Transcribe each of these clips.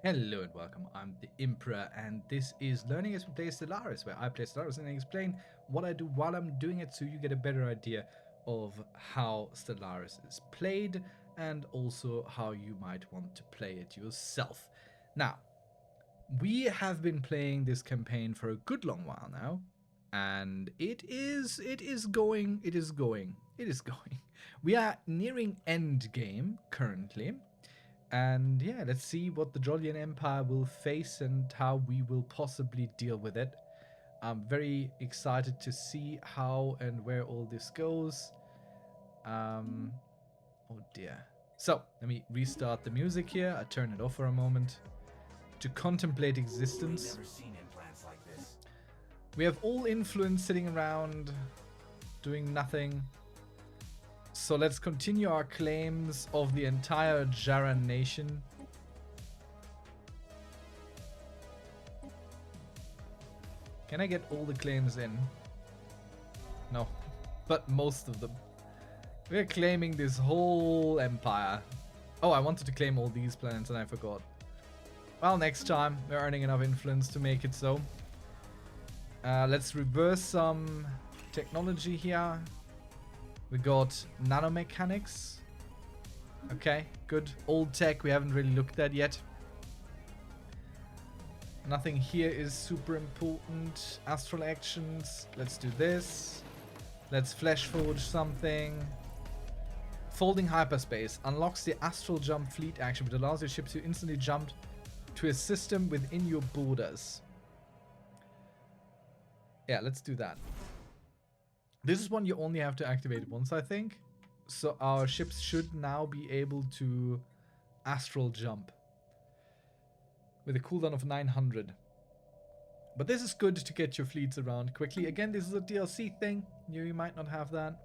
Hello and welcome, I'm the Imperor and this is Learning as we play Stellaris, where I play Stellaris and I explain what I do while I'm doing it so you get a better idea of how Stellaris is played and also how you might want to play it yourself. Now, we have been playing this campaign for a good long while now, and it is going. We are nearing end game currently. And yeah, let's see what the Jolian Empire will face and how we will possibly deal with it. I'm very excited to see how and where all this goes. Oh dear. So, let me restart the music here. I turn it off for a moment to contemplate existence. We have all influence sitting around, doing nothing. So let's continue our claims of the entire Jaran nation. Can I get all the claims in? No, but most of them. We're claiming this whole empire. Oh, I wanted to claim all these planets and I forgot. Well, next time we're earning enough influence to make it so. Let's reverse some technology here. We got nanomechanics. Okay, good. Old tech we haven't really looked at yet. Nothing here is super important. Astral actions. Let's do this. Let's flash forge something. Folding hyperspace unlocks the astral jump fleet action, which allows your ship to instantly jump to a system within your borders. Yeah, let's do that. This is one you only have to activate once, I think. So our ships should now be able to astral jump with a cooldown of 900. But this is good to get your fleets around quickly. Again, this is a DLC thing. You might not have that.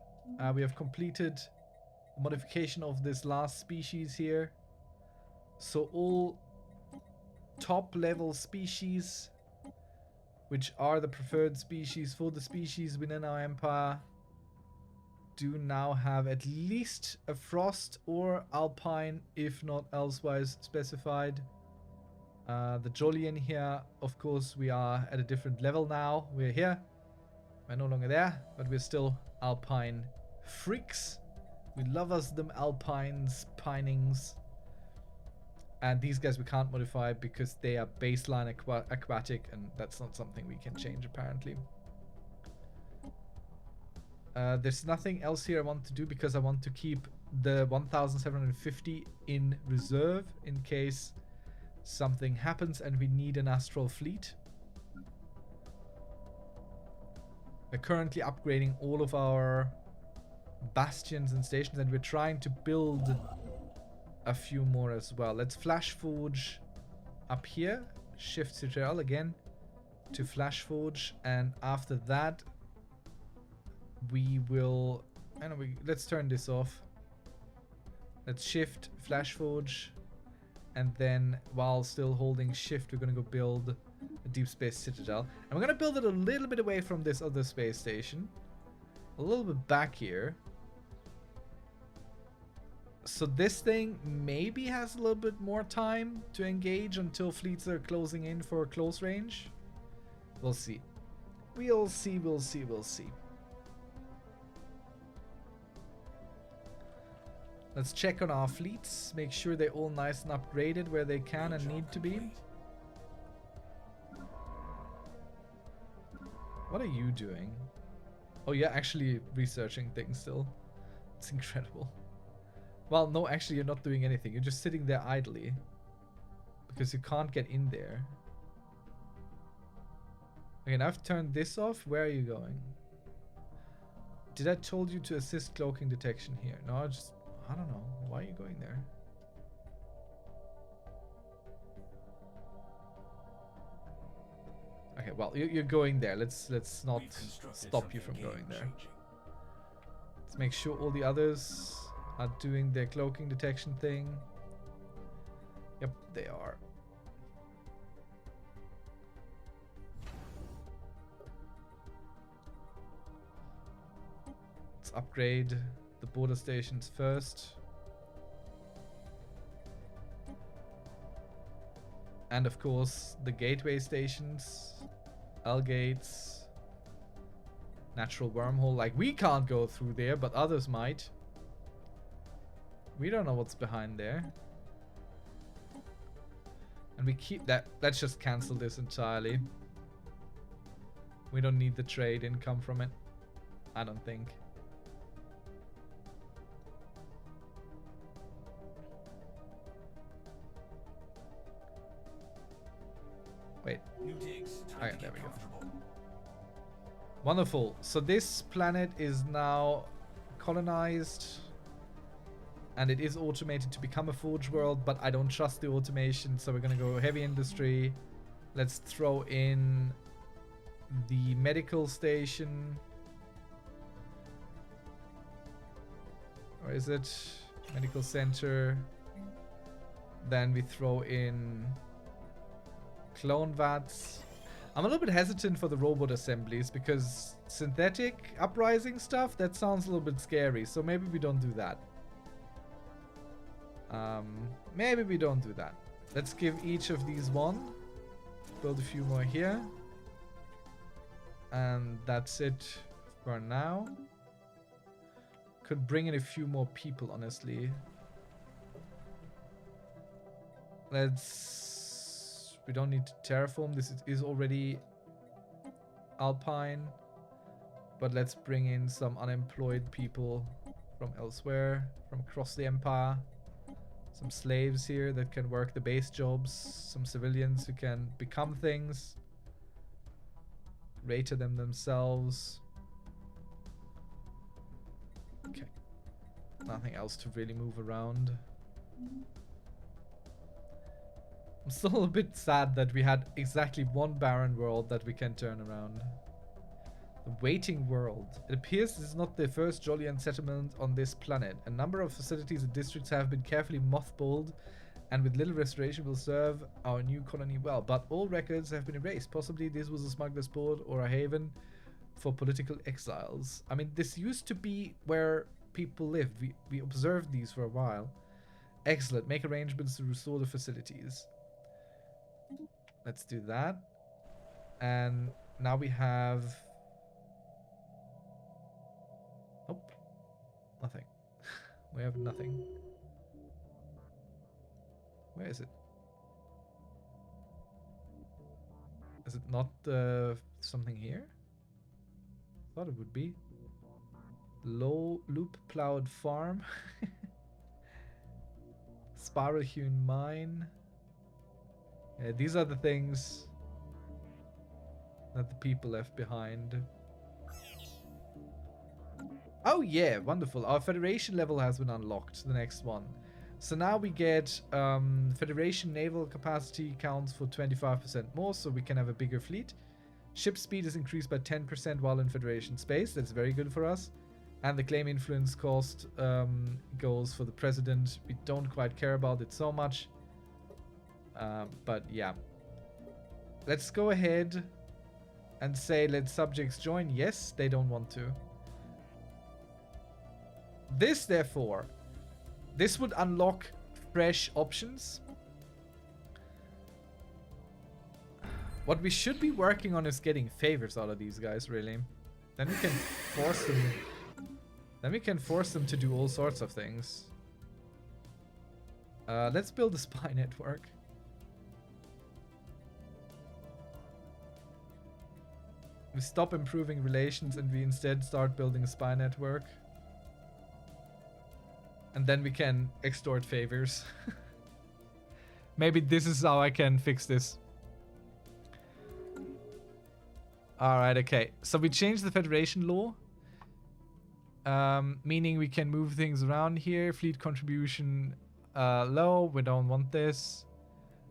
We have completed the modification of this last species here. So all top level species, which are the preferred species for the species within our empire, do now have at least a frost or alpine, if not elsewise specified. The Jolian here, of course, we are at a different level now. We're here. We're no longer there, but we're still alpine freaks. We love us them alpines, pinings. And these guys we can't modify because they are baseline aquatic, and that's not something we can change apparently. There's nothing else here I want to do because I want to keep the 1750 in reserve in case something happens and we need an astral fleet. We're currently upgrading all of our bastions and stations, and we're trying to build a few more as well. Let's flash forge up here. Shift Ctrl again to flash forge, and after that we will. Let's turn this off. Let's shift flash forge, and then while still holding shift, we're gonna go build a deep space citadel, and we're gonna build it a little bit away from this other space station, a little bit back here. So this thing maybe has a little bit more time to engage until fleets are closing in for close range. We'll see. We'll see. Let's check on our fleets. Make sure they're all nice and upgraded where they can and need to be. What are you doing? Oh, you're actually researching things still. It's incredible. Well, no, actually, you're not doing anything. You're just sitting there idly. Because you can't get in there. Okay, now I've turned this off. Where are you going? Did I told you to assist cloaking detection here? No, I don't know. Why are you going there? Okay, well, you're going there. Let's not stop you from going there. Let's make sure all the others are doing their cloaking detection thing. Yep, they are. Let's upgrade the border stations first. And of course, the gateway stations, L gates, natural wormhole. Like, we can't go through there, but others might. We don't know what's behind there. And we keep that. Let's just cancel this entirely. We don't need the trade income from it. I don't think. Wait. Alright, there we go. Wonderful. So this planet is now colonized. And it is automated to become a forge world, but I don't trust the automation, so we're gonna go heavy industry. Let's throw in the medical station. Or is it? Medical center. Then we throw in clone vats. I'm a little bit hesitant for the robot assemblies because synthetic uprising stuff, that sounds a little bit scary. So maybe we don't do that. Maybe we don't do that. Let's give each of these one. Build a few more here. And that's it for now. Could bring in a few more people, honestly. Let's... We don't need to terraform. This is already Alpine. But let's bring in some unemployed people from elsewhere, from across the Empire. Some slaves here that can work the base jobs. Some civilians who can become things. Rated them themselves. Okay. Nothing else to really move around. I'm still a bit sad that we had exactly one barren world that we can turn around. The waiting world. It appears this is not the first Jolien settlement on this planet. A number of facilities and districts have been carefully mothballed and with little restoration will serve our new colony well. But all records have been erased. Possibly this was a smuggler's port or a haven for political exiles. I mean, this used to be where people lived. We observed these for a while. Excellent. Make arrangements to restore the facilities. Let's do that. And now we have... Nope. Nothing. We have nothing. Where is it? Is it not something here? Thought it would be. Low loop plowed farm. Spiral hewn mine. Yeah, these are the things that the people left behind. Oh yeah, wonderful. Our Federation level has been unlocked, the next one. So now we get Federation naval capacity counts for 25% more, so we can have a bigger fleet. Ship speed is increased by 10% while in Federation space. That's very good for us. And the claim influence cost goes for the president. We don't quite care about it so much. But yeah. Let's go ahead and say let subjects join. Yes, they don't want to. This, therefore, this would unlock fresh options. What we should be working on is getting favors out of these guys, really. Then we can force them. Then we can force them to do all sorts of things. Let's build a spy network. We stop improving relations and we instead start building a spy network. And then we can extort favors. Maybe this is how I can fix this. Alright, okay. So we changed the Federation law. Meaning we can move things around here. Fleet contribution low. We don't want this.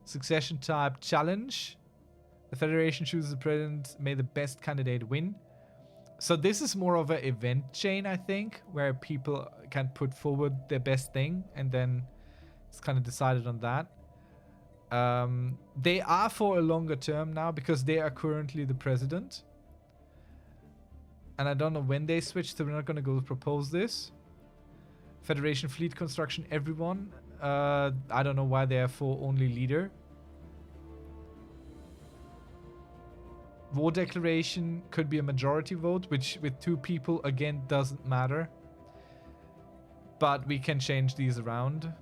Succession type challenge. The Federation chooses the president. May the best candidate win. So this is more of an event chain, I think, where people can put forward their best thing and then it's kind of decided on that. They are for a longer term now because they are currently the president. And I don't know when they switch, so we're not going to go propose this. Federation fleet construction, everyone. I don't know why they are for only leader. War declaration could be a majority vote, which with 2 people, again, doesn't matter. But we can change these around.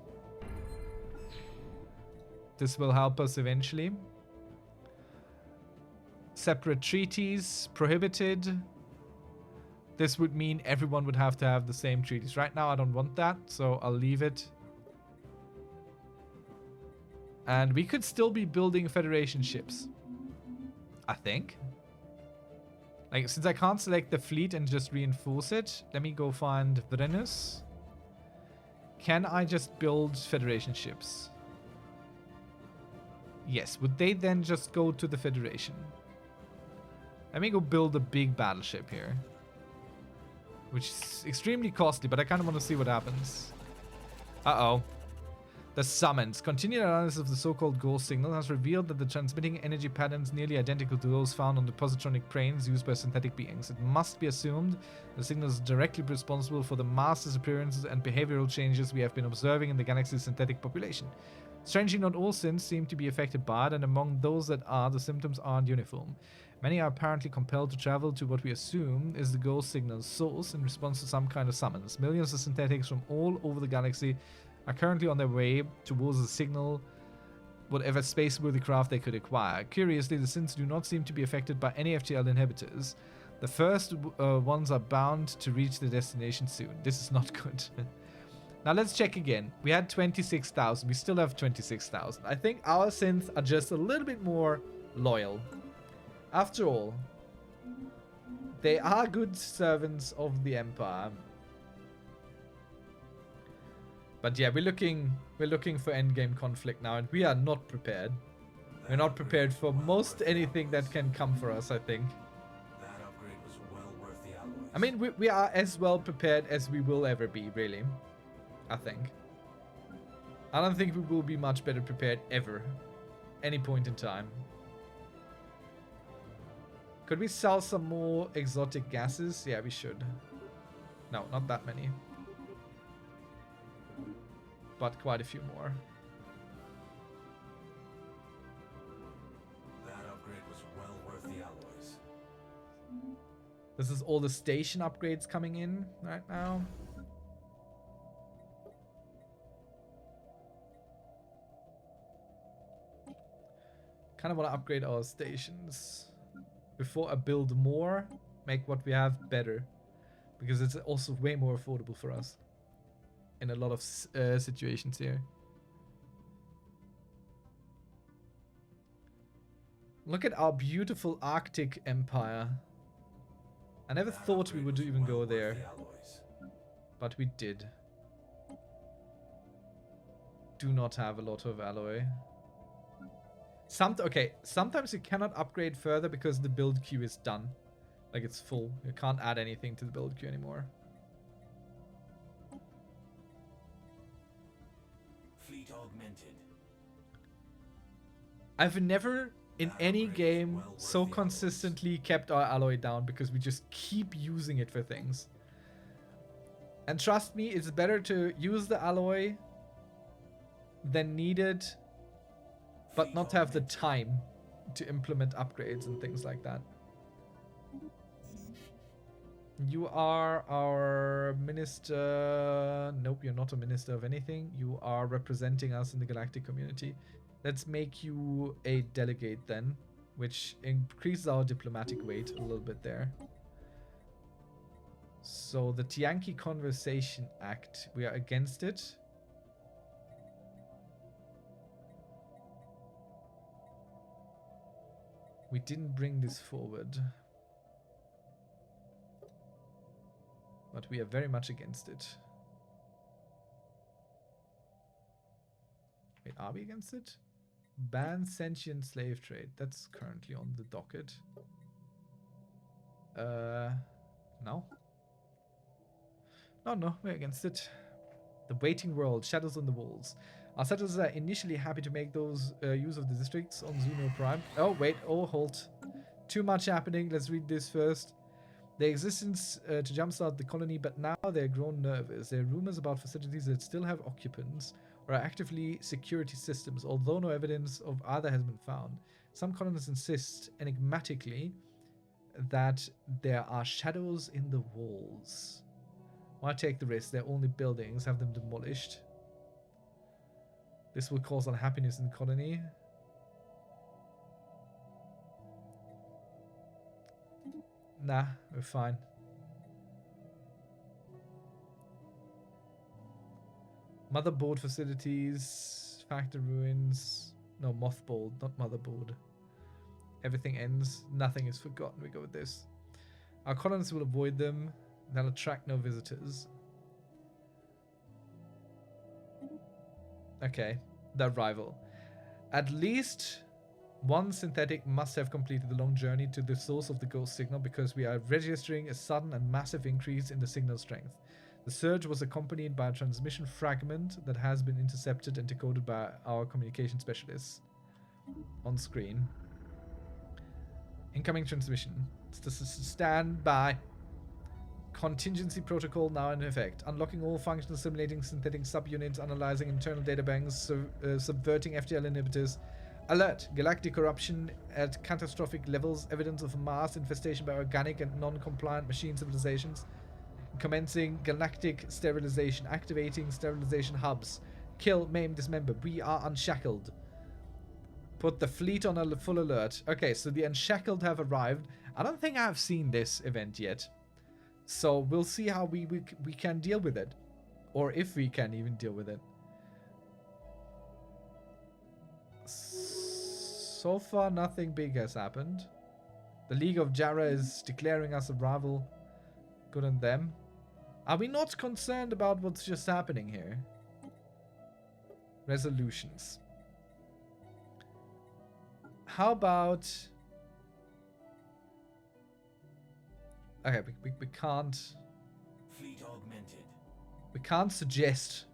This will help us eventually. Separate treaties, prohibited. This would mean everyone would have to have the same treaties. Right now, I don't want that, so I'll leave it. And we could still be building Federation ships, I think. Like, since I can't select the fleet and just reinforce it, let me go find Venus. Can I just build Federation ships? Yes. Would they then just go to the Federation? Let me go build a big battleship here. Which is extremely costly, but I kind of want to see what happens. Uh-oh. The summons. Continued analysis of the so-called goal signal has revealed that the transmitting energy patterns nearly identical to those found on the positronic planes used by synthetic beings. It must be assumed the signal is directly responsible for the mass disappearances and behavioral changes we have been observing in the galaxy's synthetic population. Strangely, not all synths seem to be affected by it, and among those that are, the symptoms aren't uniform. Many are apparently compelled to travel to what we assume is the goal signal's source in response to some kind of summons. Millions of synthetics from all over the galaxy are currently on their way towards the signal, whatever space-worthy craft they could acquire. Curiously, the synths do not seem to be affected by any FTL inhibitors. The first ones are bound to reach their destination soon. This is not good. Now let's check again. We had 26,000. We still have 26,000. I think our synths are just a little bit more loyal. After all, they are good servants of the Empire. But yeah, we're looking for endgame conflict now, and we are not prepared. We're not prepared for most anything that can come for us, I think. That upgrade was well worth the alloys. I mean, we are as well prepared as we will ever be, really. I think. I don't think we will be much better prepared ever. Any point in time. Could we sell some more exotic gases? Yeah, we should. No, not that many. But quite a few more. That upgrade was well worth the alloys. This is all the station upgrades coming in right now. Kind of want to upgrade our stations before I build more. Make what we have better, because it's also way more affordable for us in a lot of situations here. Look at our beautiful Arctic Empire. I never thought we would even go there, but we did. Do not have a lot of alloy. Okay, sometimes you cannot upgrade further because the build queue is done. Like, it's full. You can't add anything to the build queue anymore. Fleet augmented. I've never in any game so consistently kept our alloy down, because we just keep using it for things. And trust me, it's better to use the alloy than need it, but not have the time to implement upgrades and things like that. You are our minister. Nope, you're not a minister of anything. You are representing us in the galactic community. Let's make you a delegate then, which increases our diplomatic weight a little bit there. So the Tianqi Conversation Act, we are against it. We didn't bring this forward, but we are very much against it. Wait, are we against it? Ban sentient slave trade. That's currently on the docket. No. No, we're against it. The Waiting World, Shadows on the Walls. Our settlers are initially happy to make those use of the districts on Zuno Prime. Oh, wait. Oh, halt. Too much happening. Let's read this first. Their existence to jumpstart the colony, but now they're grown nervous. There are rumors about facilities that still have occupants or are actively security systems, although no evidence of either has been found. Some colonists insist enigmatically that there are shadows in the walls. Why take the risk? They're only buildings. Have them demolished. This will cause unhappiness in the colony. Nah, we're fine. Motherboard facilities, factory ruins. No, mothballed, not motherboard. Everything ends. Nothing is forgotten. We go with this. Our colonists will avoid them. They'll attract no visitors. Okay, their rival. At least one synthetic must have completed the long journey to the source of the ghost signal, because we are registering a sudden and massive increase in the signal strength. The surge was accompanied by a transmission fragment that has been intercepted and decoded by our communication specialists. On screen. Incoming transmission. Stand by. Contingency protocol now in effect. Unlocking all functional, simulating synthetic subunits, analyzing internal databanks, subverting FTL inhibitors. Alert! Galactic corruption at catastrophic levels. Evidence of mass infestation by organic and non-compliant machine civilizations. Commencing galactic sterilization. Activating sterilization hubs. Kill, maim, dismember. We are unshackled. Put the fleet on a full alert. Okay, so the unshackled have arrived. I don't think I've seen this event yet. So we'll see how we can deal with it. Or if we can even deal with it. So far, nothing big has happened. The League of Jara is declaring us a rival. Good on them. Are we not concerned about what's just happening here? Resolutions. How about... Okay, we can't... Fleet augmented. We can't suggest...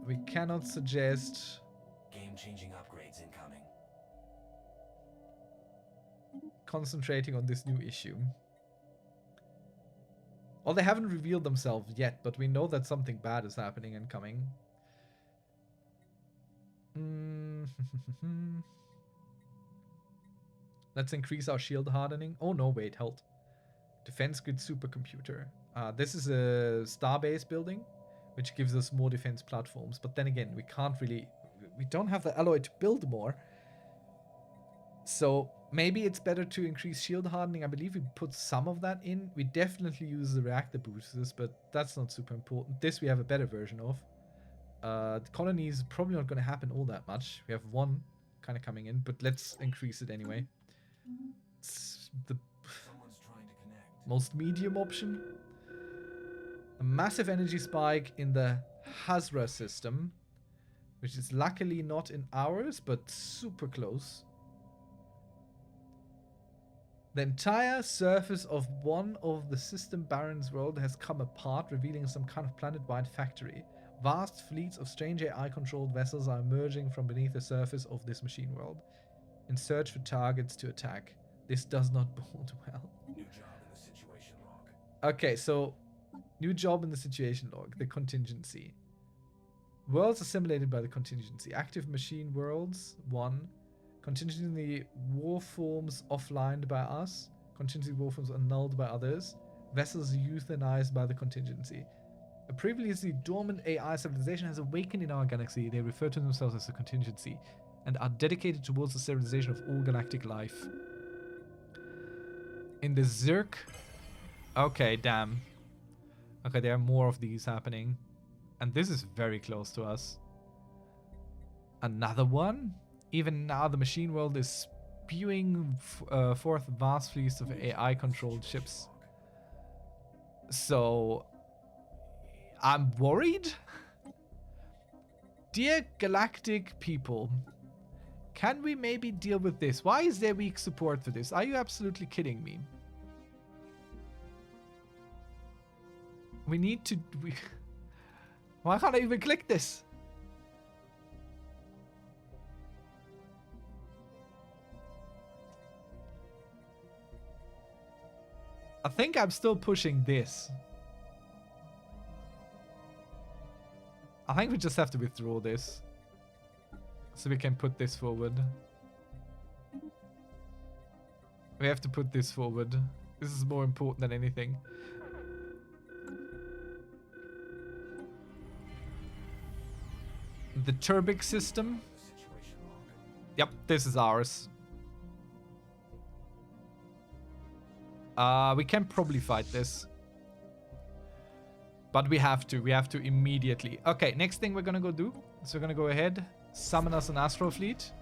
We cannot suggest... Game-changing upgrades incoming. Concentrating on this new issue. Well, they haven't revealed themselves yet, but we know that something bad is happening and coming. Let's increase our shield hardening. Oh no, wait, hold. Defense grid supercomputer. This is a starbase building, which gives us more defense platforms. But then again, we can't really... We don't have the alloy to build more. So maybe it's better to increase shield hardening. I believe we put some of that in. We definitely use the reactor boosters, but that's not super important. This we have a better version of. The colony is probably not going to happen all that much. We have one kind of coming in, but let's increase it anyway. It's the most medium option. A massive energy spike in the Hazra system, which is luckily not in ours, but super close. The entire surface of one of the system barons' world has come apart, revealing some kind of planet-wide factory. Vast fleets of strange AI-controlled vessels are emerging from beneath the surface of this machine world, in search for targets to attack. This does not bode well. New job in the situation log. Okay, so new job in the situation log, the contingency. Worlds assimilated by the contingency. Active machine worlds, 1. Contingency warforms offlined by us. Contingency warforms annulled by others. Vessels euthanized by the contingency. A previously dormant AI civilization has awakened in our galaxy. They refer to themselves as the contingency and are dedicated towards the sterilization of all galactic life. In the Zerk... Okay, damn. Okay, there are more of these happening. And this is very close to us. Another one? Even now, the machine world is spewing forth vast fleets of AI-controlled ships. So, I'm worried? Dear galactic people, can we maybe deal with this? Why is there weak support for this? Are you absolutely kidding me? We need to... Why can't I even click this? I think I'm still pushing this. I think we just have to withdraw this. So we can put this forward. We have to put this forward. This is more important than anything. The Turbic system. Yep, this is ours. We can probably fight this. But we have to. We have to immediately. Okay, next thing we're gonna go do. So we're gonna go ahead, summon us an astral fleet.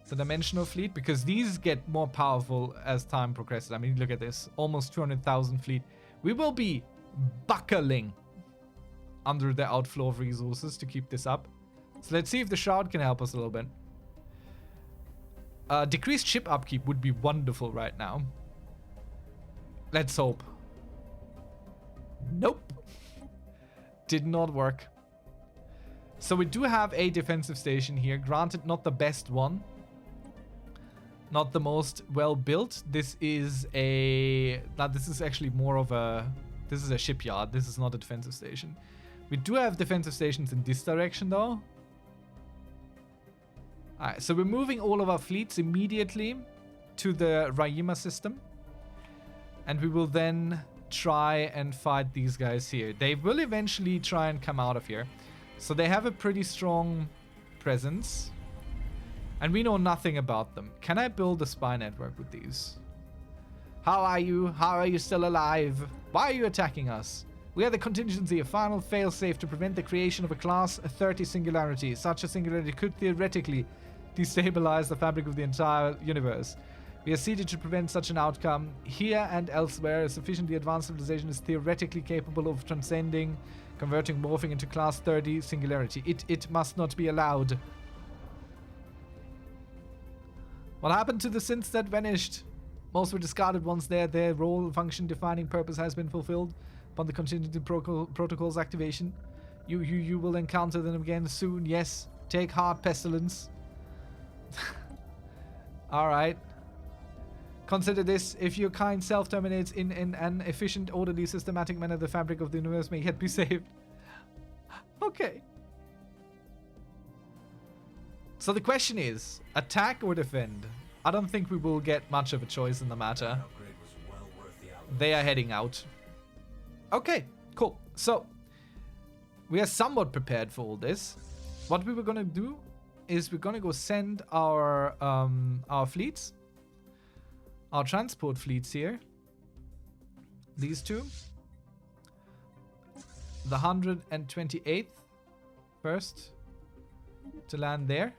The dimensional fleet, because these get more powerful as time progresses. I mean, look at this. Almost 200,000 fleet. We will be buckling under the outflow of resources to keep this up. So let's see if the Shroud can help us a little bit. Decreased ship upkeep would be wonderful right now. Let's hope. Nope. Did not work. So we do have a defensive station here. Granted, not the best one. Not the most well built. This is a... Now, this is actually more of a... This is a shipyard. This is not a defensive station. We do have defensive stations in this direction, though. Alright, so we're moving all of our fleets immediately to the Raima system. And we will then try and fight these guys here. They will eventually try and come out of here. So they have a pretty strong presence. And we know nothing about them. Can I build a spy network with these? How are you? How are you still alive? Why are you attacking us? We are the contingency, a final failsafe to prevent the creation of a Class 30 singularity. Such a singularity could theoretically destabilize the fabric of the entire universe. We are seated to prevent such an outcome. Here and elsewhere, a sufficiently advanced civilization is theoretically capable of transcending, converting, morphing into Class 30 singularity. It must not be allowed. What happened to the synths that vanished? Most were discarded once their role, function, defining purpose has been fulfilled upon the contingency protocol's activation. You will encounter them again soon. Yes, take heart, pestilence. Alright. Consider this. If your kind self terminates in an efficient, orderly, systematic manner, the fabric of the universe may yet be saved. Okay. So the question is, attack or defend? I don't think we will get much of a choice in the matter. They are heading out. Okay, cool. So, we are somewhat prepared for all this. What we were going to do is we're going to go send our fleets. Our transport fleets here. These two. The 128th first to land there.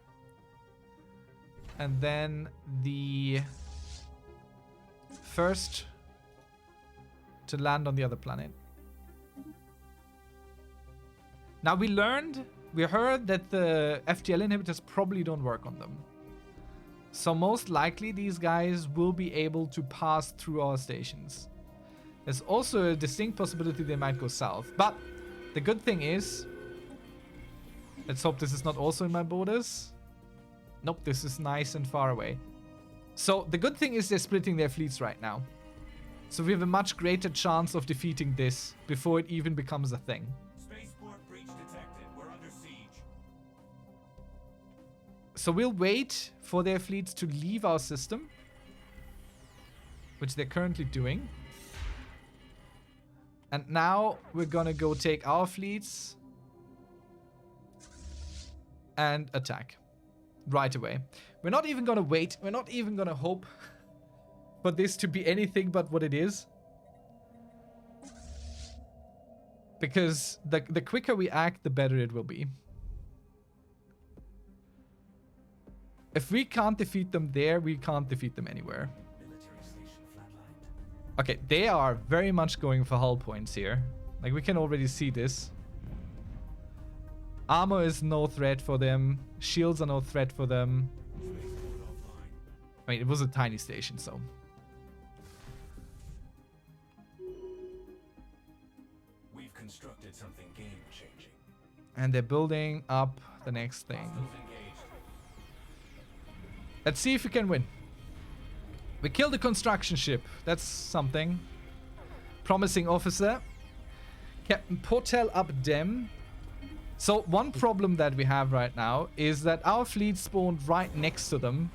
And then the first to land on the other planet. Now we heard that the FTL inhibitors probably don't work on them. So most likely these guys will be able to pass through our stations. There's also a distinct possibility they might go south. But the good thing is, let's hope this is not also in my borders. Nope, this is nice and far away. So the good thing is they're splitting their fleets right now. So we have a much greater chance of defeating this before it even becomes a thing. Spaceport breach detected. We're under siege. So we'll wait for their fleets to leave our system, which they're currently doing. And now we're gonna go take our fleets and attack right away. We're not even gonna wait. We're not even gonna hope for this to be anything but what it is. Because the quicker we act, the better it will be. If we can't defeat them there, we can't defeat them anywhere. Military station flatlined. Okay, they are very much going for hull points here. Like, we can already see this. Armor is no threat for them. Shields are no threat for them. Spaceport offline. I mean, it was a tiny station, so. We've constructed something game-changing. And they're building up the next thing. Hostiles engaged. Let's see if we can win. We killed a construction ship. That's something. Promising officer. Captain Portel up dem. So one problem that we have right now is that our fleet spawned right next to them,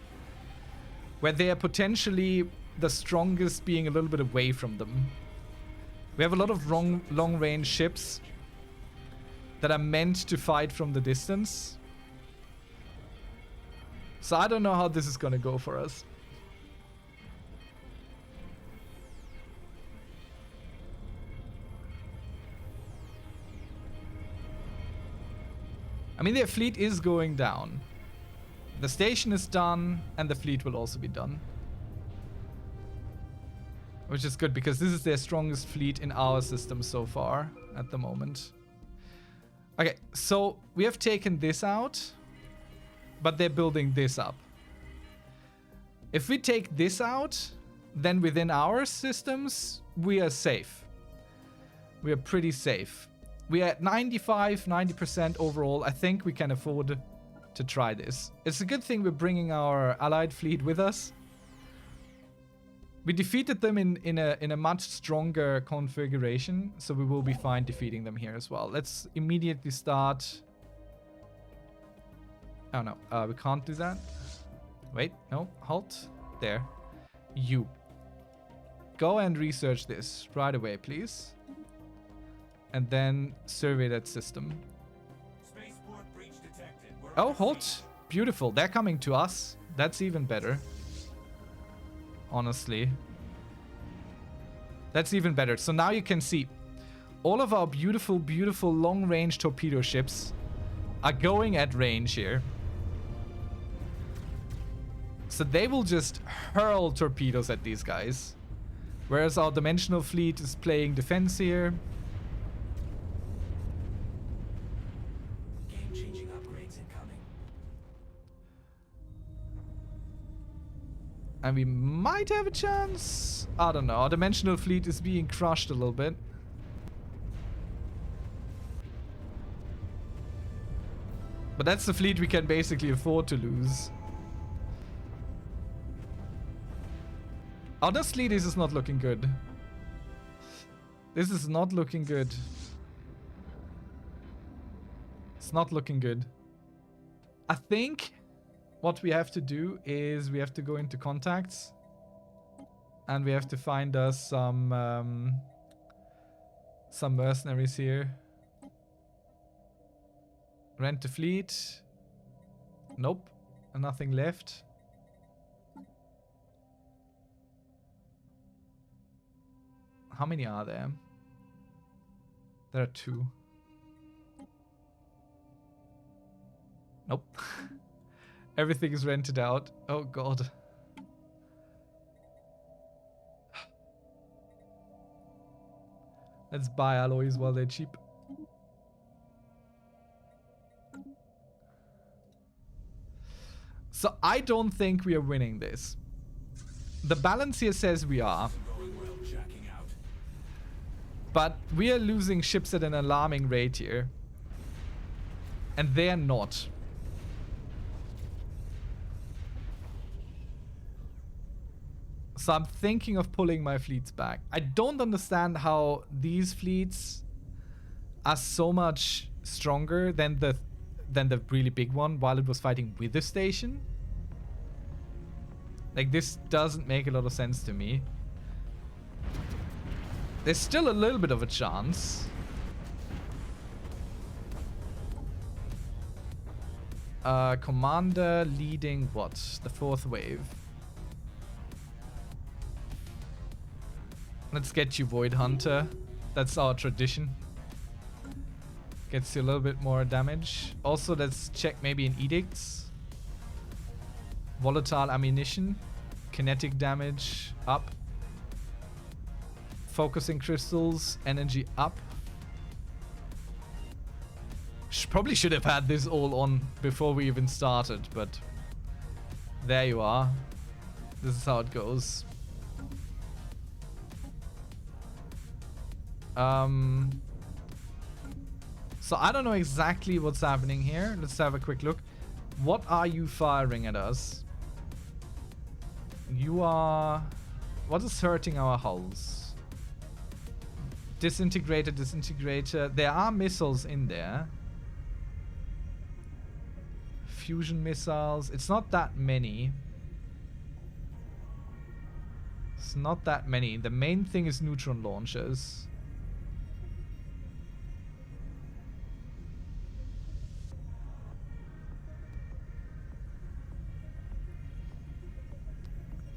where they are potentially the strongest being a little bit away from them. We have a lot of long-range ships that are meant to fight from the distance. So I don't know how this is gonna go for us. I mean, their fleet is going down. The station is done, and the fleet will also be done. Which is good, because this is their strongest fleet in our system so far, at the moment. Okay, so we have taken this out, but they're building this up. If we take this out, then within our systems, we are safe. We are pretty safe. We are at 90% overall. I think we can afford to try this. It's a good thing we're bringing our allied fleet with us. We defeated them in a much stronger configuration, so we will be fine defeating them here as well. Let's immediately start. Oh no, we can't do that. Wait, no, halt. There. You. Go and research this right away, please. And then survey that system. Spaceport breach detected. Oh, halt. Beautiful. They're coming to us. That's even better. Honestly. That's even better. So now you can see all of our beautiful, beautiful long-range torpedo ships are going at range here. So they will just hurl torpedoes at these guys. Whereas our dimensional fleet is playing defense here. Game-changing upgrades incoming. And we might have a chance. I don't know. Our dimensional fleet is being crushed a little bit. But that's the fleet we can basically afford to lose. Honestly, this is not looking good. This is not looking good. It's not looking good. I think what we have to do is we have to go into contacts. And we have to find us some mercenaries here. Rent a fleet. Nope. Nothing left. How many are there? There are 2. Nope. Everything is rented out. Oh god. Let's buy alloys while they're cheap. So I don't think we are winning this. The balance here says we are. Going well, jacking out. But we are losing ships at an alarming rate here. And they're not. So I'm thinking of pulling my fleets back. I don't understand how these fleets are so much stronger than the really big one while it was fighting with the station. Like, this doesn't make a lot of sense to me. There's still a little bit of a chance. Commander leading what? The 4th wave. Let's get you Void Hunter. That's our tradition. Gets you a little bit more damage. Also, let's check maybe an Edicts. Volatile ammunition. Kinetic damage up. Focusing crystals. Energy up. Probably should have had this all on before we even started, but there you are. This is how it goes. So I don't know exactly what's happening here. Let's have a quick look. What are you firing at us? You are... What is hurting our hulls? Disintegrator, disintegrator. There are missiles in there. Fusion missiles. It's not that many. It's not that many. The main thing is neutron launchers.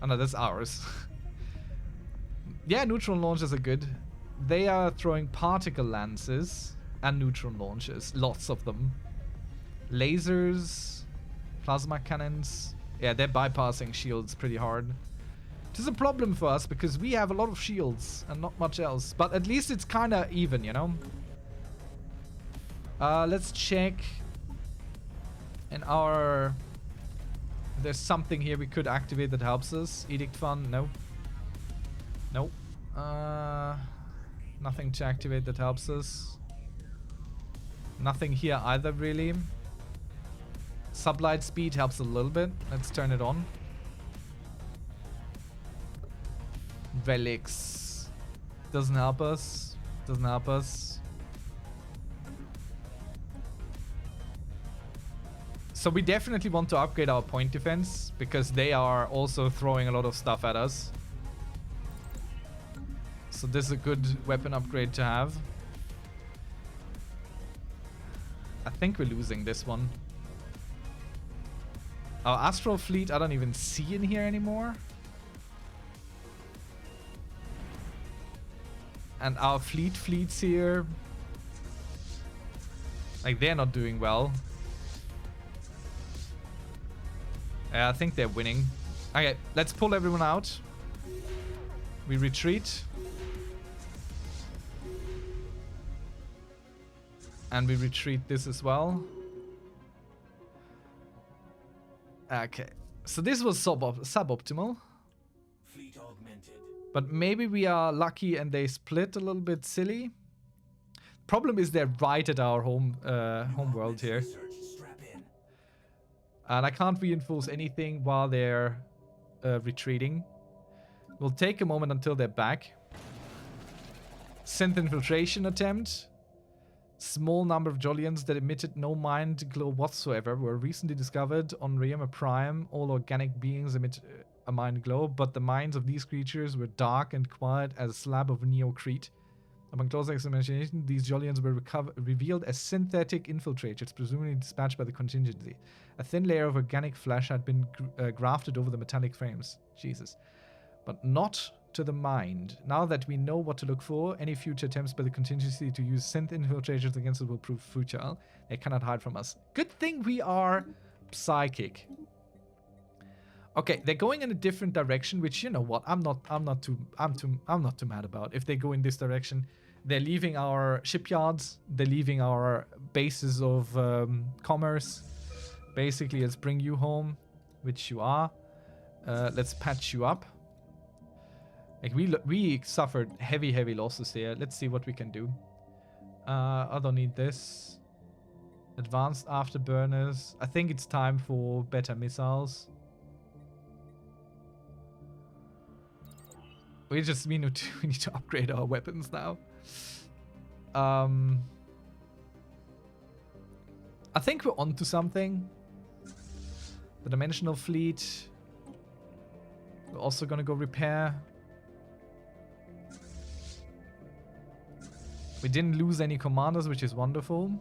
Oh no, that's ours. Yeah, neutron launchers are good. They are throwing particle lances and neutron launchers. Lots of them. Lasers, plasma cannons. Yeah, they're bypassing shields pretty hard. Which is a problem for us because we have a lot of shields and not much else. But at least it's kind of even, you know? Let's check in our... There's something here we could activate that helps us. Edict Fund, no. Nope. Nothing to activate that helps us. Nothing here either, really. Sublight speed helps a little bit. Let's turn it on. Relics. Doesn't help us. Doesn't help us. So we definitely want to upgrade our point defense because they are also throwing a lot of stuff at us. So this is a good weapon upgrade to have. I think we're losing this one. Our Astral Fleet I don't even see in here anymore. And our fleets here, like, they're not doing well. Yeah, I think they're winning. Okay, let's pull everyone out. We retreat. And we retreat this as well. Okay, so this was suboptimal. Fleet augmented. But maybe we are lucky and they split a little bit silly. Problem is they're right at our home world here. And I can't reinforce anything while they're retreating. We'll take a moment until they're back. Synth infiltration attempt. Small number of Jollians that emitted no mind glow whatsoever were recently discovered on Rayama Prime. All organic beings emit a mind glow, but the minds of these creatures were dark and quiet as a slab of neocrete. Upon closer examination, these Jollians were revealed as synthetic infiltrators, presumably dispatched by the contingency. A thin layer of organic flesh had been grafted over the metallic frames. Jesus. But not to the mind. Now that we know what to look for, any future attempts by the contingency to use synth infiltrators against it will prove futile. They cannot hide from us. Good thing we are psychic. Okay, they're going in a different direction, which, you know what, I'm not too mad about. If they go in this direction, they're leaving our shipyards, they're leaving our bases of commerce. Basically, let's bring you home, which you are. Let's patch you up. Like, we suffered heavy losses here. Let's see what we can do. I don't need this. Advanced afterburners. I think it's time for better missiles. We need to upgrade our weapons now. I think we're onto something. The Dimensional Fleet. We're also gonna go repair. We didn't lose any commanders, which is wonderful.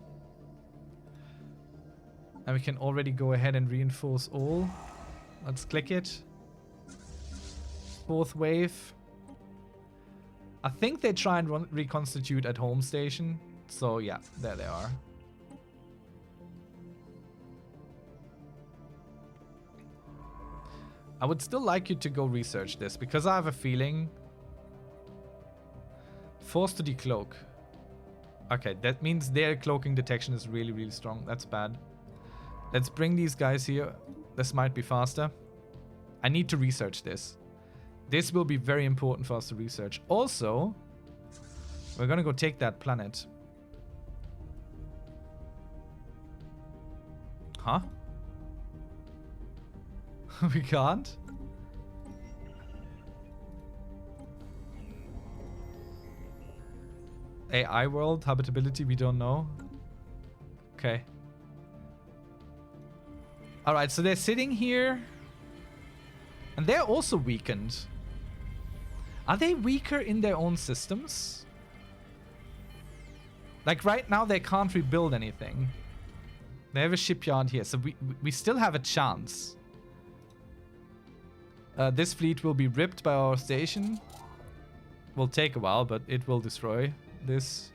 And we can already go ahead and reinforce all. Let's click it. Fourth wave. I think they try and reconstitute at home station. So yeah, there they are. I would still like you to go research this, because I have a feeling... Forced to decloak. Okay, that means their cloaking detection is really strong. That's bad. Let's bring these guys here. This might be faster. I need to research this. This will be very important for us to research. Also, we're gonna go take that planet. Huh? We can't? AI world, habitability, we don't know. Okay. Alright, so they're sitting here. And they're also weakened. Are they weaker in their own systems? Like right now they can't rebuild anything. They have a shipyard here, so we still have a chance. This fleet will be ripped by our station. Will take a while, but it will destroy this.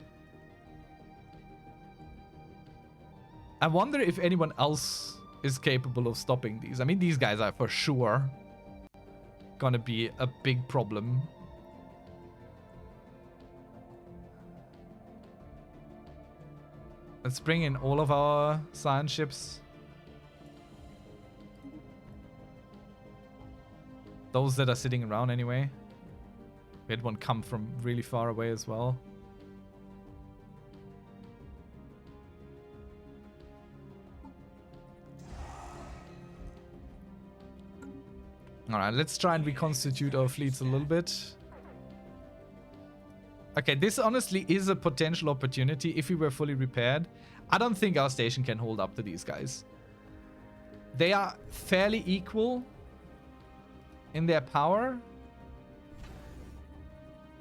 I wonder if anyone else is capable of stopping these. I mean, these guys are for sure gonna be a big problem. Let's bring in all of our science ships. Those that are sitting around anyway. We had one come from really far away as well. Alright, let's try and reconstitute our fleets a little bit. Okay, this honestly is a potential opportunity if we were fully repaired. I don't think our station can hold up to these guys. They are fairly equal in their power,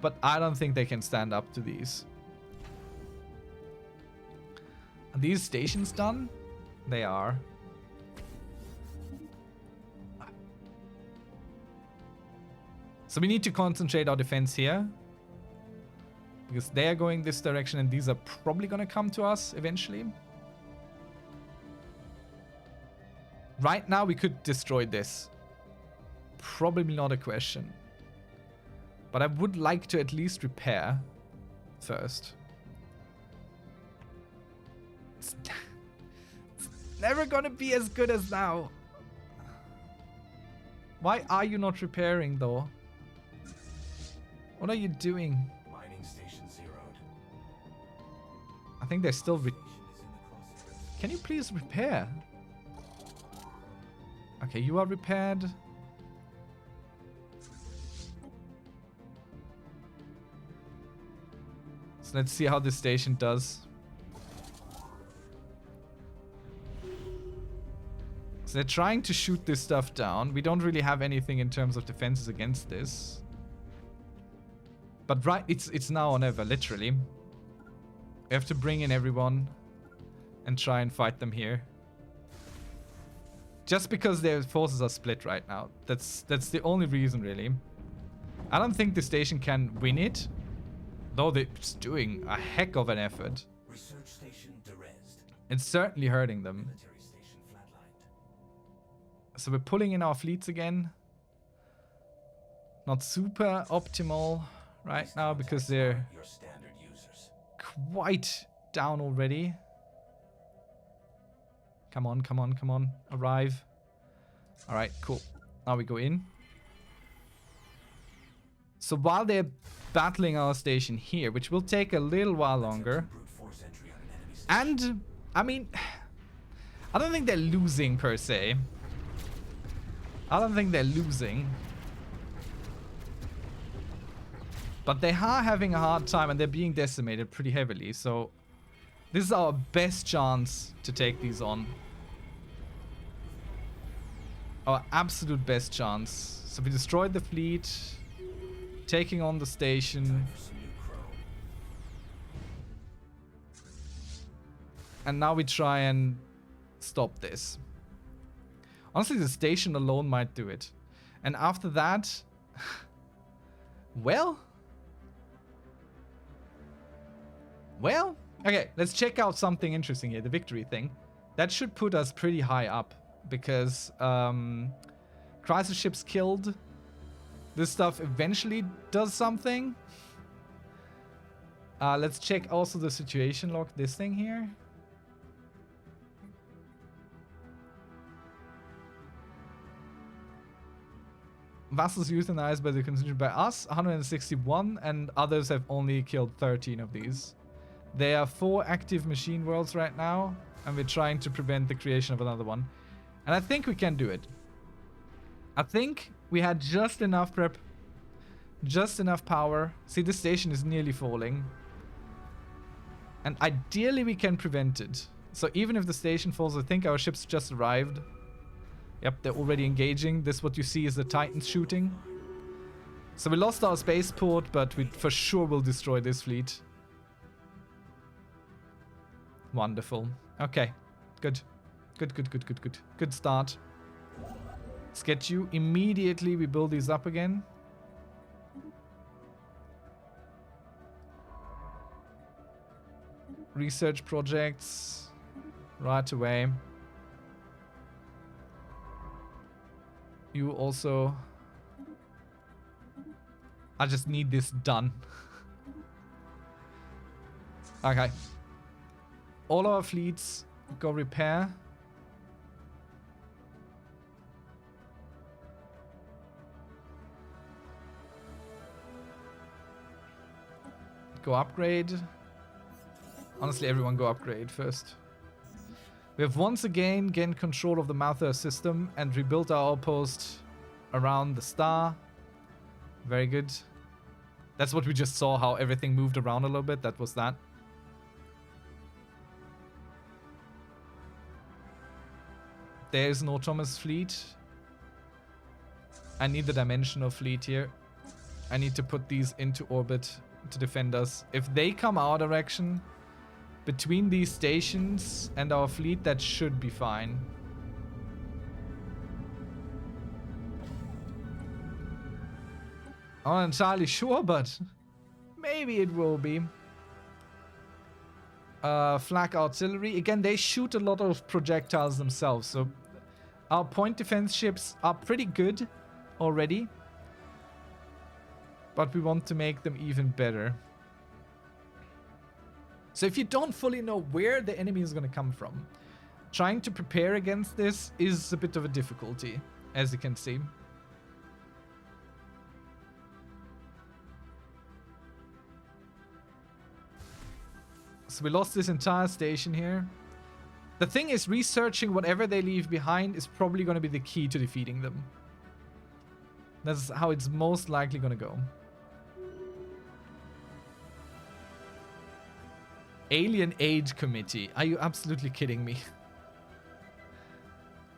but I don't think they can stand up to these. Are these stations done? They are. So we need to concentrate our defense here, because they are going this direction and these are probably going to come to us eventually. Right now we could destroy this. Probably not a question. But I would like to at least repair first. It's never going to be as good as now. Why are you not repairing though? What are you doing? Mining station zeroed. I think they're still Can you please repair? Okay, you are repaired. So let's see how this station does. So they're trying to shoot this stuff down. We don't really have anything in terms of defenses against this. But right, it's now or never, literally. We have to bring in everyone and try and fight them here. Just because their forces are split right now. That's the only reason, really. I don't think the station can win it, though it's doing a heck of an effort. Research station derezzed. It's certainly hurting them. Military station flatlined. So we're pulling in our fleets again. Not super optimal right now because they're Your standard users. quite down already. Come on, come on, come on. Arrive. Alright, cool. Now we go in. So while they're battling our station here, which will take a little while longer. And, I mean, I don't think they're losing per se. I don't think they're losing. But they are having a hard time and they're being decimated pretty heavily. So this is our best chance to take these on. Our absolute best chance. So we destroyed the fleet. Taking on the station. And now we try and stop this. Honestly, the station alone might do it. And after that... Well, okay, let's check out something interesting here. The victory thing. That should put us pretty high up. Because crisis ships killed. This stuff eventually does something. Let's check also the situation log. This thing here. Vassals euthanized by the contingent by us, 161, and others have only killed 13 of these. There are 4 active machine worlds right now, and we're trying to prevent the creation of another one. And I think we can do it. I think we had just enough prep, just enough power. See, this station is nearly falling. And ideally we can prevent it. So even if the station falls, I think our ships just arrived. Yep, they're already engaging. This what you see is the Titans shooting. So we lost our spaceport, but we for sure will destroy this fleet. Wonderful. Okay, good. Good, good, good, good, good. Good start. Let's get you immediately. We build these up again. Research projects right away. You also... I just need this done. Okay. All our fleets go repair. Go upgrade. Honestly, everyone go upgrade first. We have once again gained control of the Malthus system and rebuilt our outpost around the star. Very good. That's what we just saw, how everything moved around a little bit. That was that. There's an autonomous fleet. I need the dimensional fleet here. I need to put these into orbit to defend us. If they come our direction, between these stations and our fleet, that should be fine. I'm not entirely sure, but maybe it will be. Flak artillery. Again, they shoot a lot of projectiles themselves, so our point defense ships are pretty good already. But we want to make them even better. So if you don't fully know where the enemy is going to come from, trying to prepare against this is a bit of a difficulty, as you can see. So we lost this entire station here. The thing is, researching whatever they leave behind is probably going to be the key to defeating them. That's how it's most likely going to go. Alien Aid Committee. Are you absolutely kidding me?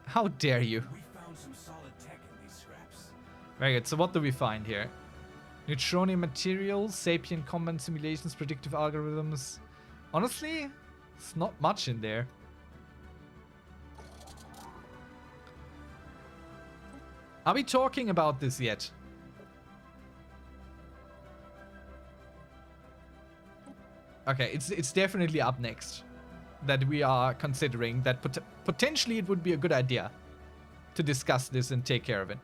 How dare you? We found some solid tech in these scraps. Very good. So what do we find here? Neutronium materials, sapient combat simulations, predictive algorithms. Honestly, it's not much in there. Are we talking about this yet? Okay, it's definitely up next that we are considering that potentially it would be a good idea to discuss this and take care of it.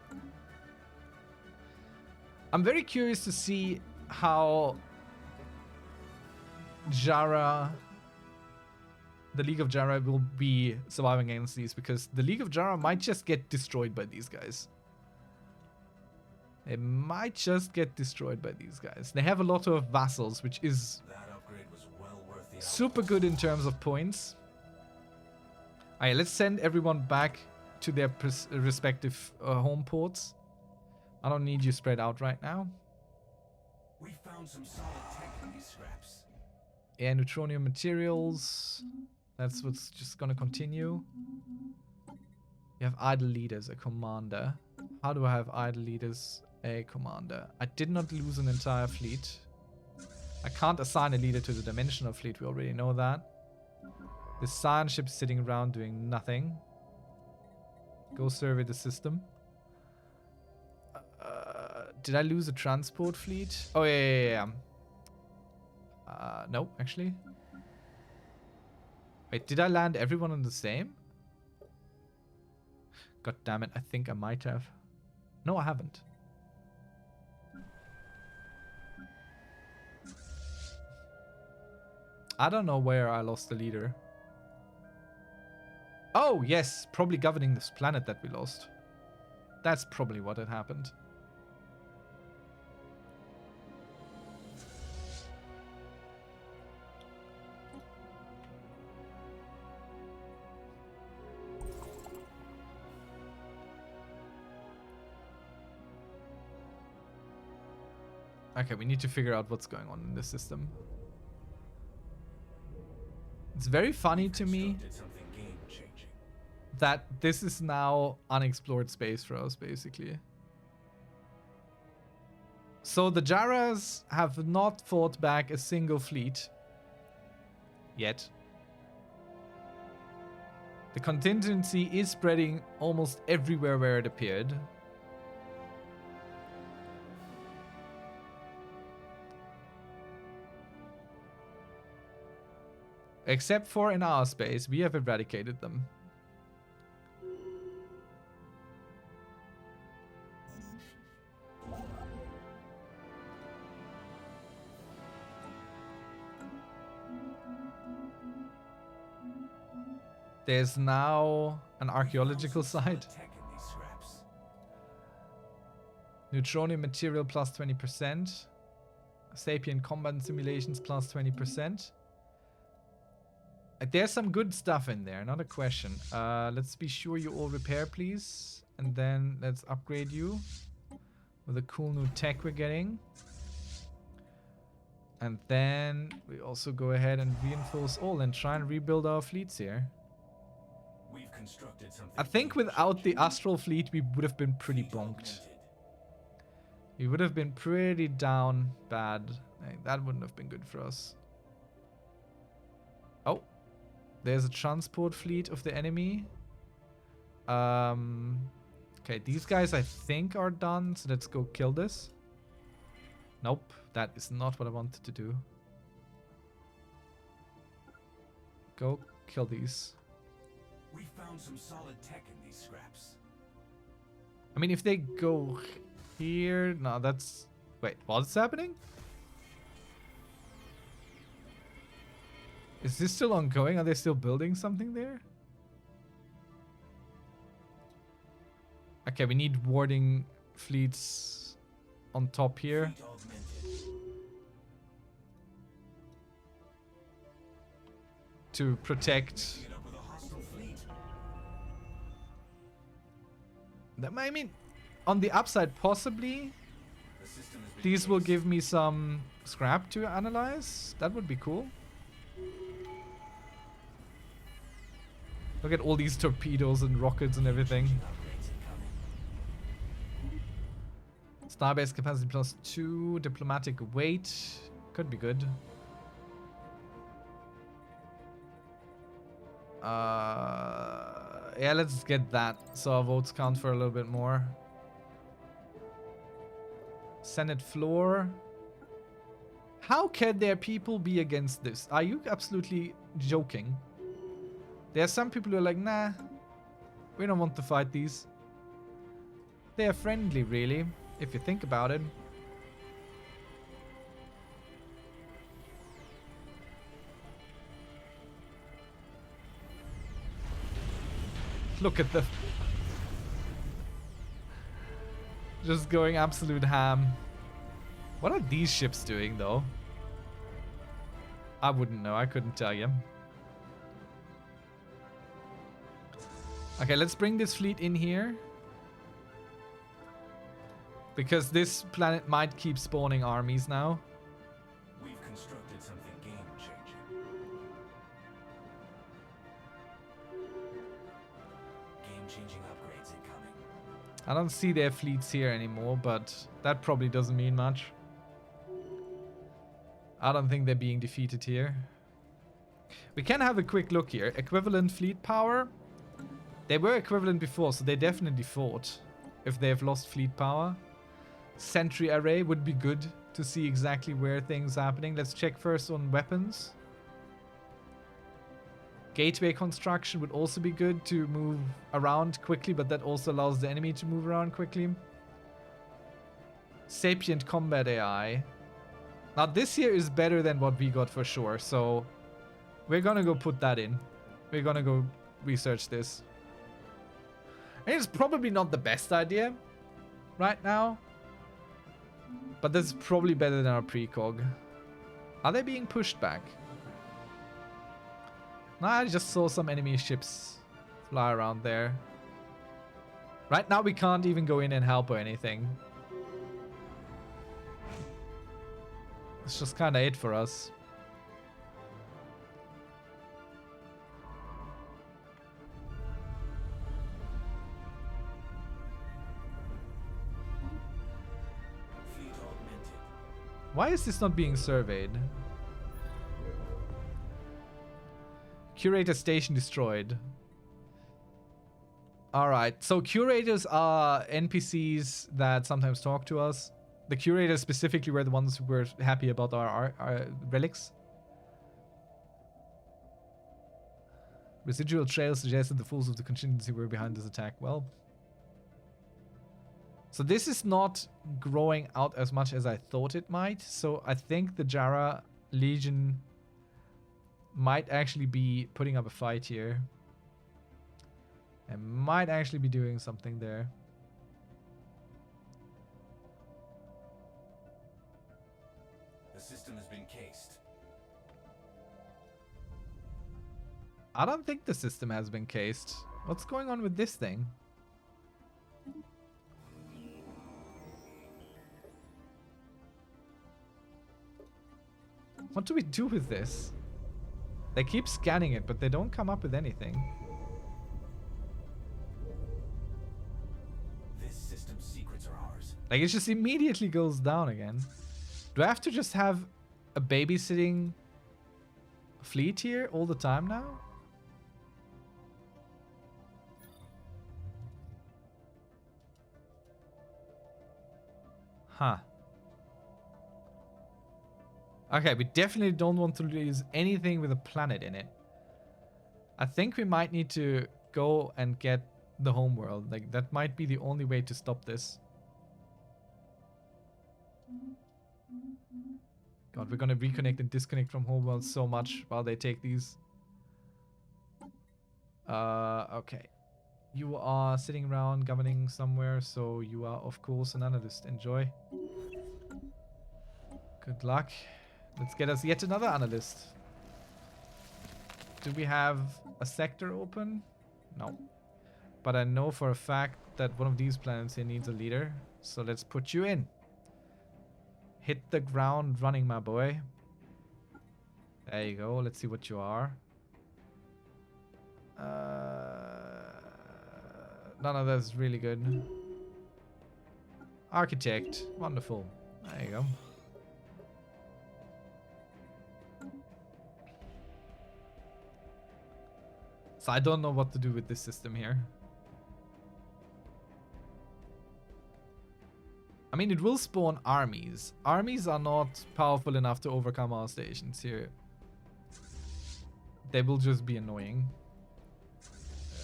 I'm very curious to see how Jara, the League of Jara, will be surviving against these, because the League of Jara might just get destroyed by these guys. They might just get destroyed by these guys. They have a lot of vassals, which is super good in terms of points. Alright, let's send everyone back to their respective home ports. I don't need you spread out right now. We found some solid tech in these scraps. Yeah, neutronium materials. That's what's just gonna continue. You have idle leaders, a commander. How do I have idle leaders, a commander? I did not lose an entire fleet. I can't assign a leader to the dimensional fleet, we already know that. The science ship sitting around doing nothing. Go survey the system. Did I lose a transport fleet? Oh, yeah. No, actually. Wait, did I land everyone on the same? God damn it, I think I might have. No, I haven't. I don't know where I lost the leader. Oh, yes, probably governing this planet that we lost. That's probably what had happened. Okay, we need to figure out what's going on in this system. It's very funny to me Constructed something game-changing. that this is now unexplored space for us, basically. So the Jaras have not fought back a single fleet yet. The contingency is spreading almost everywhere where it appeared. Except for in our space, we have eradicated them. There's now an archaeological site. Tech in these scraps. Neutronium material plus 20%. Sapient combat simulations plus 20%. There's some good stuff in there, not a question. Let's be sure you all repair, please. And then let's upgrade you with the cool new tech we're getting. And then we also go ahead and reinforce all and try and rebuild our fleets here. We've constructed something. I think without the Astral fleet, we would have been pretty Fleet bonked. augmented. We would have been pretty down bad. Like, that wouldn't have been good for us. Oh, there's a transport fleet of the enemy. Okay, these guys I think are done, so let's go kill this. Nope, that is not what I wanted to do. Go kill these. We found some solid tech in these scraps. I mean, if they go here... No, that's... Wait, what's happening? Is this still ongoing? Are they still building something there? Okay, we need warding fleets on top here. Fleet augmented. To protect... Get up with a hostile fleet. That, I mean, on the upside, possibly, The system has been these will fixed. give me some scrap to analyze. That would be cool. Look at all these torpedoes and rockets and everything. Upgrades incoming. Starbase capacity plus 2. Diplomatic weight. Could be good. Yeah, let's get that. So our votes count for a little bit more. Senate floor. How can there people be against this? Are you absolutely joking? There are some people who are like, nah, we don't want to fight these. They are friendly, really, if you think about it. Look at them. Just going absolute ham. What are these ships doing, though? I wouldn't know. I couldn't tell you. Okay, let's bring this fleet in here. Because this planet might keep spawning armies now. We've constructed something game-changing. Game-changing upgrades incoming. I don't see their fleets here anymore, but that probably doesn't mean much. I don't think they're being defeated here. We can have a quick look here. Equivalent fleet power. They were equivalent before, so they definitely fought. If they have lost fleet power. Sentry array would be good to see exactly where things are happening. Let's check first on weapons. Gateway construction would also be good to move around quickly, but that also allows the enemy to move around quickly. Sapient combat AI. Now this here is better than what we got for sure, so we're gonna go put that in. We're gonna go research this. And it's probably not the best idea right now, but this is probably better than our precog. Are they being pushed back? No, I just saw some enemy ships fly around there. Right now we can't even go in and help or anything. It's just kind of it for us. Why is this not being surveyed? Curator station destroyed. Alright, so curators are NPCs that sometimes talk to us. The curators specifically were the ones who were happy about our relics. Residual trails suggested the fools of the contingency were behind this attack. Well, so this is not growing out as much as I thought it might. So I think the Jara Legion might actually be putting up a fight here. And might actually be doing something there. The system has been cased. I don't think the system has been cased. What's going on with this thing? What do we do with this? They keep scanning it, but they don't come up with anything. This system's secrets are ours. Like, it just immediately goes down again. Do I have to just have a babysitting fleet here all the time now? Huh. Okay, we definitely don't want to lose anything with a planet in it. I think we might need to go and get the homeworld. Like, that might be the only way to stop this. God, we're gonna reconnect and disconnect from homeworld so much while they take these. Okay. You are sitting around governing somewhere, so you are of course an analyst. Enjoy. Good luck. Let's get us yet another analyst. Do we have a sector open? No. But I know for a fact that one of these planets here needs a leader. So let's put you in. Hit the ground running, my boy. There you go. Let's see what you are. None of that's really good. Architect. Wonderful. There you go. So I don't know what to do with this system here. I mean, it will spawn armies. Armies are not powerful enough to overcome our stations here. They will just be annoying.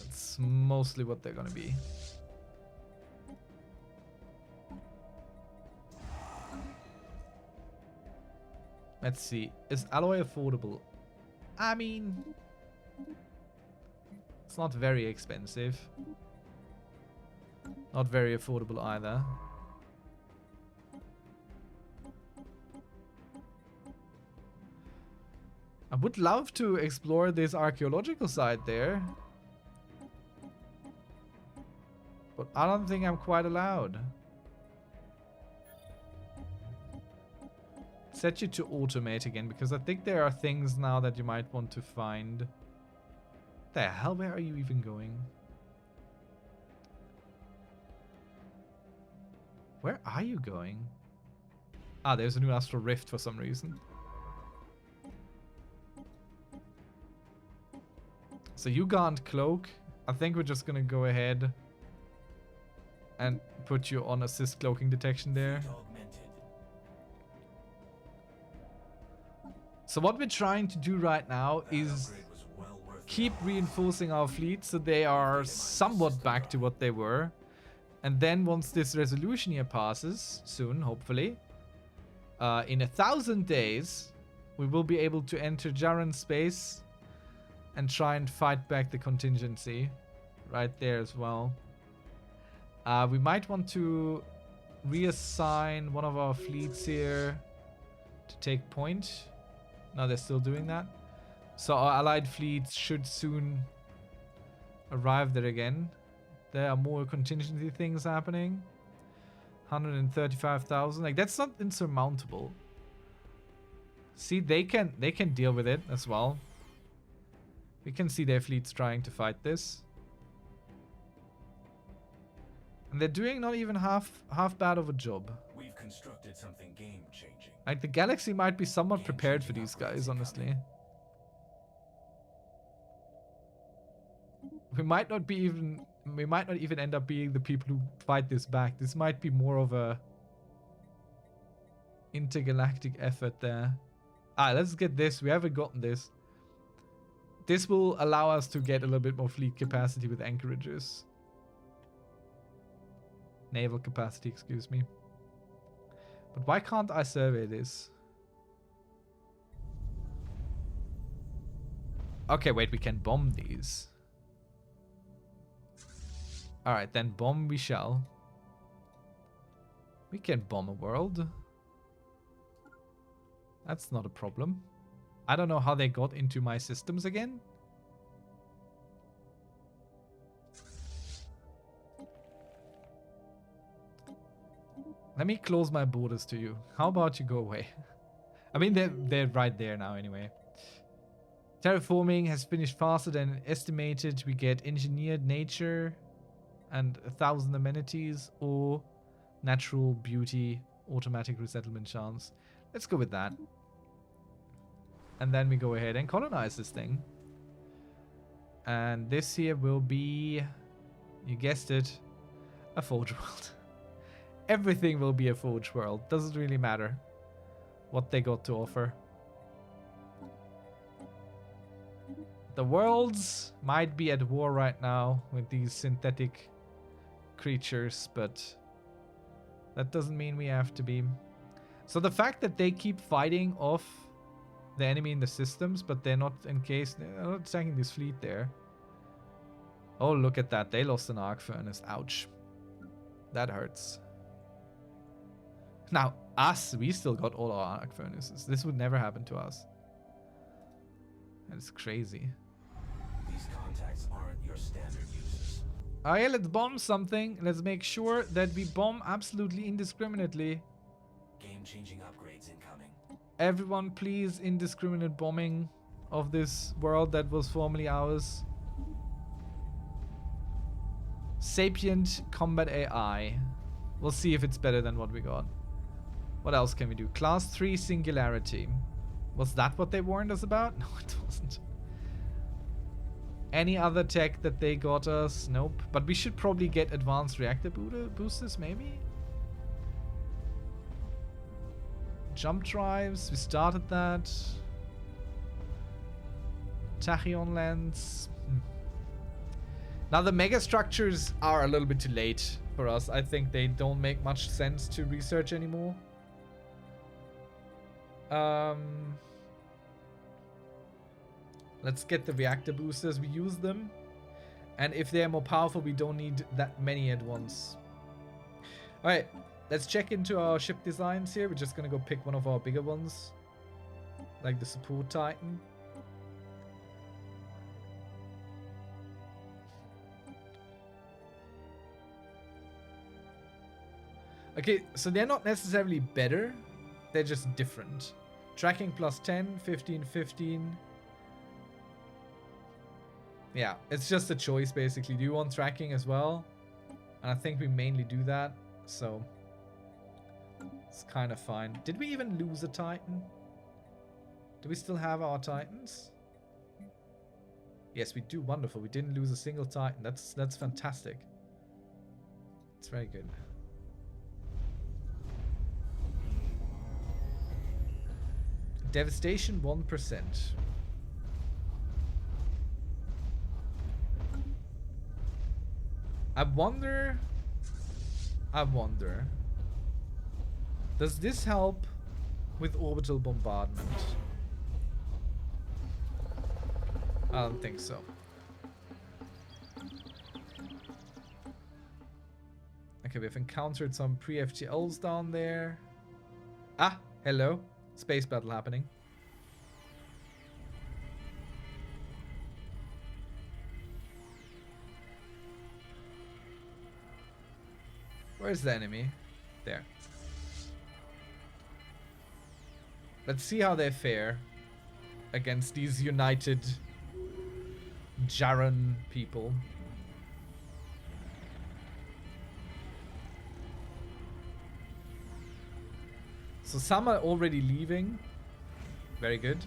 That's mostly what they're gonna be. Let's see. Is alloy affordable? I mean, it's not very expensive. Not very affordable either. I would love to explore this archaeological site there. But I don't think I'm quite allowed. Set you to automate again, because I think there are things now that you might want to find. The hell, where are you even going? Where are you going? Ah, there's a new astral rift for some reason. So you can't cloak. I think we're just gonna go ahead and put you on assist cloaking detection there. So what we're trying to do right now is keep reinforcing our fleet so they are somewhat back to what they were. And then once this resolution here passes, soon, hopefully, in 1,000 days, we will be able to enter Jaran space and try and fight back the contingency right there as well. We might want to reassign one of our fleets here to take point. No, they're still doing that. So our allied fleets should soon arrive there again. There are more contingency things happening. 135,000. Like, that's not insurmountable. See, they can deal with it as well. We can see their fleets trying to fight this. And they're doing not even half bad of a job. We've constructed something game-changing. Like, the galaxy might be somewhat prepared for these guys, honestly. We might not even end up being the people who fight this back. This might be more of a intergalactic effort there. Let's get this. We haven't gotten this. This will allow us to get a little bit more fleet capacity with anchorages. Naval capacity, excuse me. But why can't I survey this? Okay, wait, we can bomb these. Alright, then bomb we shall. We can bomb a world. That's not a problem. I don't know how they got into my systems again. Let me close my borders to you. How about you go away? I mean, they're right there now anyway. Terraforming has finished faster than estimated. We get engineered nature and 1,000 amenities or natural beauty, automatic resettlement chance. Let's go with that. And then we go ahead and colonize this thing. And this here will be, you guessed it, a forge world. Everything will be a forge world. Doesn't really matter what they got to offer. The worlds might be at war right now with these synthetic creatures, but that doesn't mean we have to be. So the fact that they keep fighting off the enemy in the systems, but they're not they're not attacking this fleet there. Oh, look at that. They lost an arc furnace. Ouch. That hurts. Now, we still got all our arc furnaces. This would never happen to us. That is crazy. These contacts aren't your standard users. Alright, let's bomb something. Let's make sure that we bomb absolutely indiscriminately. Game-changing upgrades incoming. Everyone, please, indiscriminate bombing of this world that was formerly ours. Sapient combat AI. We'll see if it's better than what we got. What else can we do? Class 3 singularity. Was that what they warned us about? No, it wasn't. Any other tech that they got us? Nope. But we should probably get advanced reactor boosters, maybe? Jump drives. We started that. Tachyon lens. Now the mega structures are a little bit too late for us. I think they don't make much sense to research anymore. Let's get the reactor boosters. We use them. And if they're more powerful, we don't need that many at once. Alright, let's check into our ship designs here. We're just gonna go pick one of our bigger ones. Like the support Titan. Okay, so they're not necessarily better. They're just different. Tracking plus 10, 15, 15. Yeah, it's just a choice basically. Do you want tracking as well? And I think we mainly do that, so it's kind of fine. Did we even lose a Titan? Do we still have our Titans? Yes, we do. Wonderful. We didn't lose a single Titan. That's fantastic. It's very good. Devastation 1%. I wonder. Does this help with orbital bombardment? I don't think so. Okay, we've encountered some pre-FTLs down there. Ah, hello. Space battle happening. Where's the enemy? There. Let's see how they fare against these united Jaren people. So some are already leaving. Very good.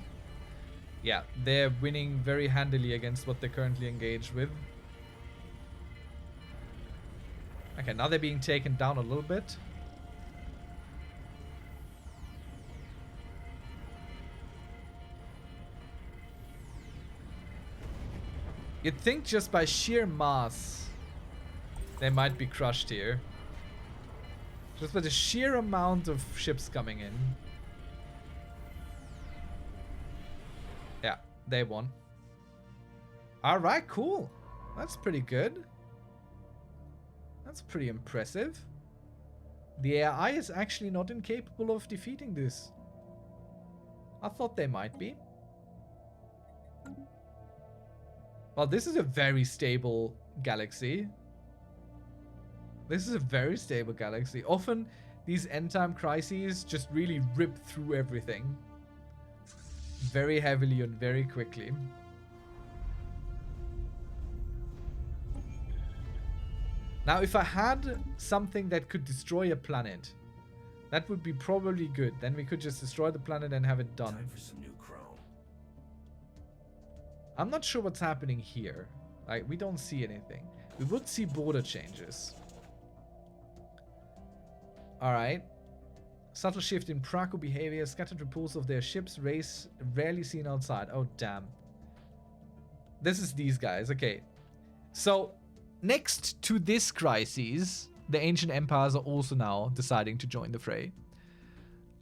Yeah, they're winning very handily against what they're currently engaged with. Okay, now they're being taken down a little bit. You'd think just by sheer mass they might be crushed here. Just by the sheer amount of ships coming in. Yeah, they won. Alright, cool. That's pretty good. That's pretty impressive. The AI is actually not incapable of defeating this. I thought they might be. Well, this is a very stable galaxy. This is a very stable galaxy. Often, these end-time crises just really rip through everything. Very heavily and very quickly. Now, if I had something that could destroy a planet, that would be probably good. Then we could just destroy the planet and have it done. Time for some new chrome. I'm not sure what's happening here. Like, we don't see anything. We would see border changes. Alright. Subtle shift in Praco behavior. Scattered reports of their ships. Race rarely seen outside. Oh, damn. This is these guys. Okay. So, next to this crisis, the ancient empires are also now deciding to join the fray.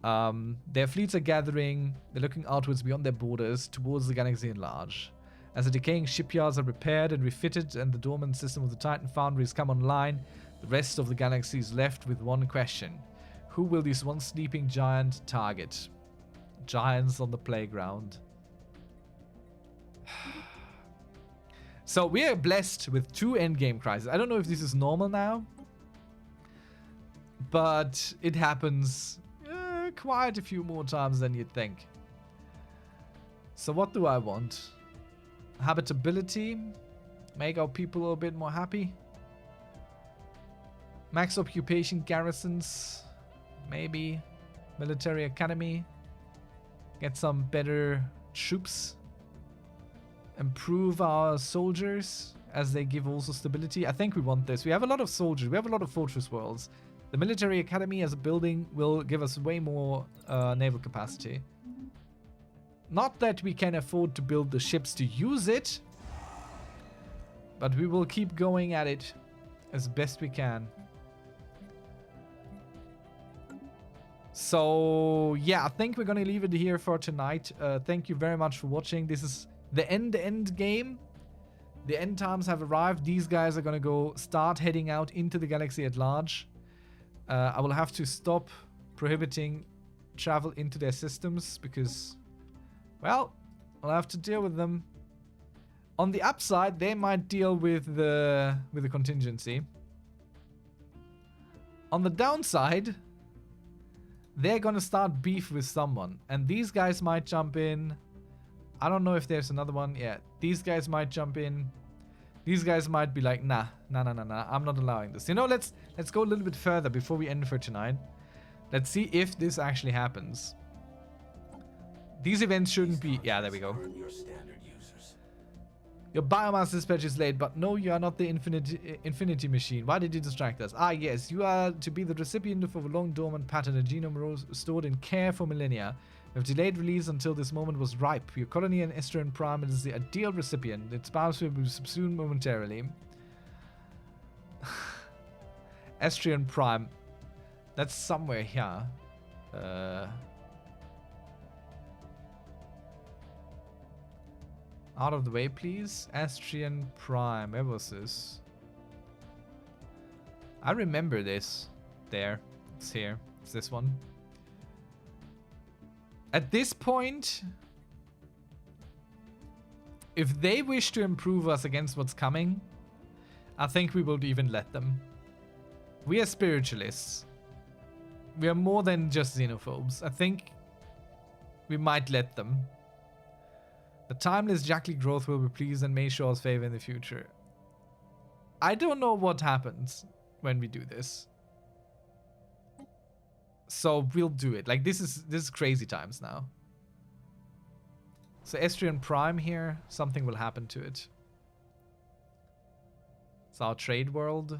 Their fleets are gathering. They're looking outwards beyond their borders towards the galaxy at large. As the decaying shipyards are repaired and refitted and the dormant system of the Titan foundries come online, the rest of the galaxy is left with one question. Who will this one sleeping giant target? Giants on the playground. So we are blessed with 2 endgame crises. I don't know if this is normal now, but it happens quite a few more times than you'd think. So what do I want? Habitability. Make our people a little bit more happy. Max occupation garrisons. Maybe. Military academy. Get some better troops. Improve our soldiers as they give also stability. I think we want this. We have a lot of soldiers. We have a lot of fortress worlds. The military academy as a building will give us way more naval capacity. Not that we can afford to build the ships to use it, but we will keep going at it as best we can. So yeah, I think we're gonna leave it here for tonight. Thank you very much for watching. This is the end game. The end times have arrived. These guys are gonna go start heading out into the galaxy at large. I will have to stop prohibiting travel into their systems because, well, I'll have to deal with them. On the upside, they might deal with the contingency. On the downside, they're gonna start beef with someone, and these guys might jump in. I don't know if there's another one. Yeah, these guys might jump in. These guys might be like, nah, I'm not allowing this. You know, let's go a little bit further before we end for tonight. Let's see if this actually happens. These events shouldn't be... Yeah, there we go. Your biomass dispatch is late, but no, you are not the infinity machine. Why did you distract us? Ah, yes, you are to be the recipient of a long dormant pattern, a genome stored in care for millennia. You have delayed release until this moment was ripe. Your colony in Estrian Prime is the ideal recipient. Its spouse will be subsumed momentarily. Estrian Prime. That's somewhere here. Out of the way, please. Estrian Prime. Where was this? I remember this. There. It's here. It's this one. At this point, if they wish to improve us against what's coming, I think we will even let them. We are spiritualists. We are more than just xenophobes. I think we might let them. The timeless Jackly growth will be pleased and may show us favor in the future. I don't know what happens when we do this. So we'll do it. Like, this is crazy times now. So Estrian Prime here, something will happen to it. It's our trade world.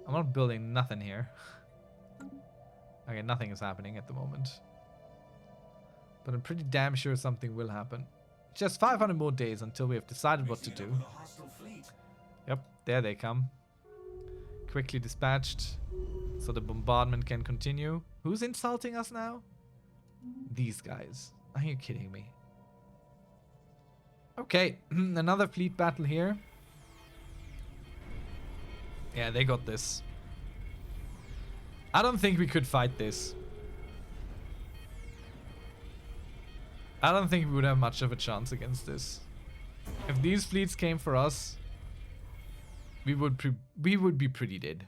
I'm not building nothing here. Okay, nothing is happening at the moment. But I'm pretty damn sure something will happen. Just 500 more days until we have decided what to do. Yep, there they come. Quickly dispatched so the bombardment can continue. Who's insulting us now? These guys. Are you kidding me? Okay, another fleet battle here. Yeah, they got this. I don't think we could fight this. I don't think we would have much of a chance against this. If these fleets came for us, we would be pretty dead.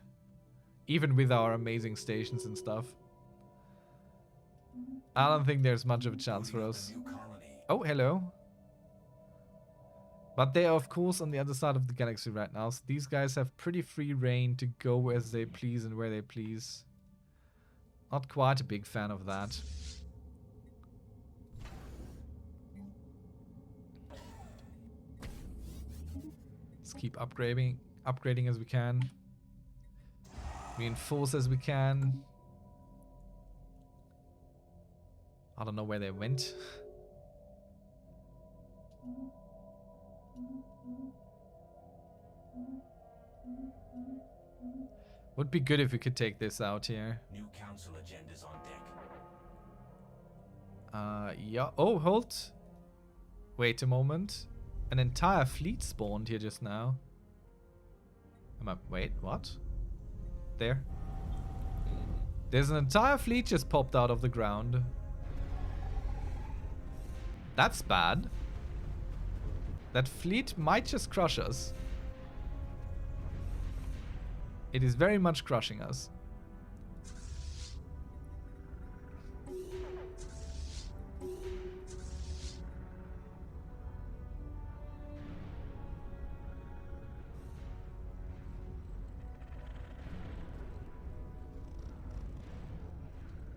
Even with our amazing stations and stuff. I don't think there's much of a chance for us. Oh, hello. But they are, of course, on the other side of the galaxy right now. So these guys have pretty free reign to go as they please and where they please. Not quite a big fan of that. Let's keep upgrading as we can. Reinforce as we can. I don't know where they went. Would be good if we could take this out here. New council agendas on deck. Yeah. Oh, hold. Wait a moment. An entire fleet spawned here just now. Wait, what? There. There's an entire fleet just popped out of the ground. That's bad. That fleet might just crush us. It is very much crushing us.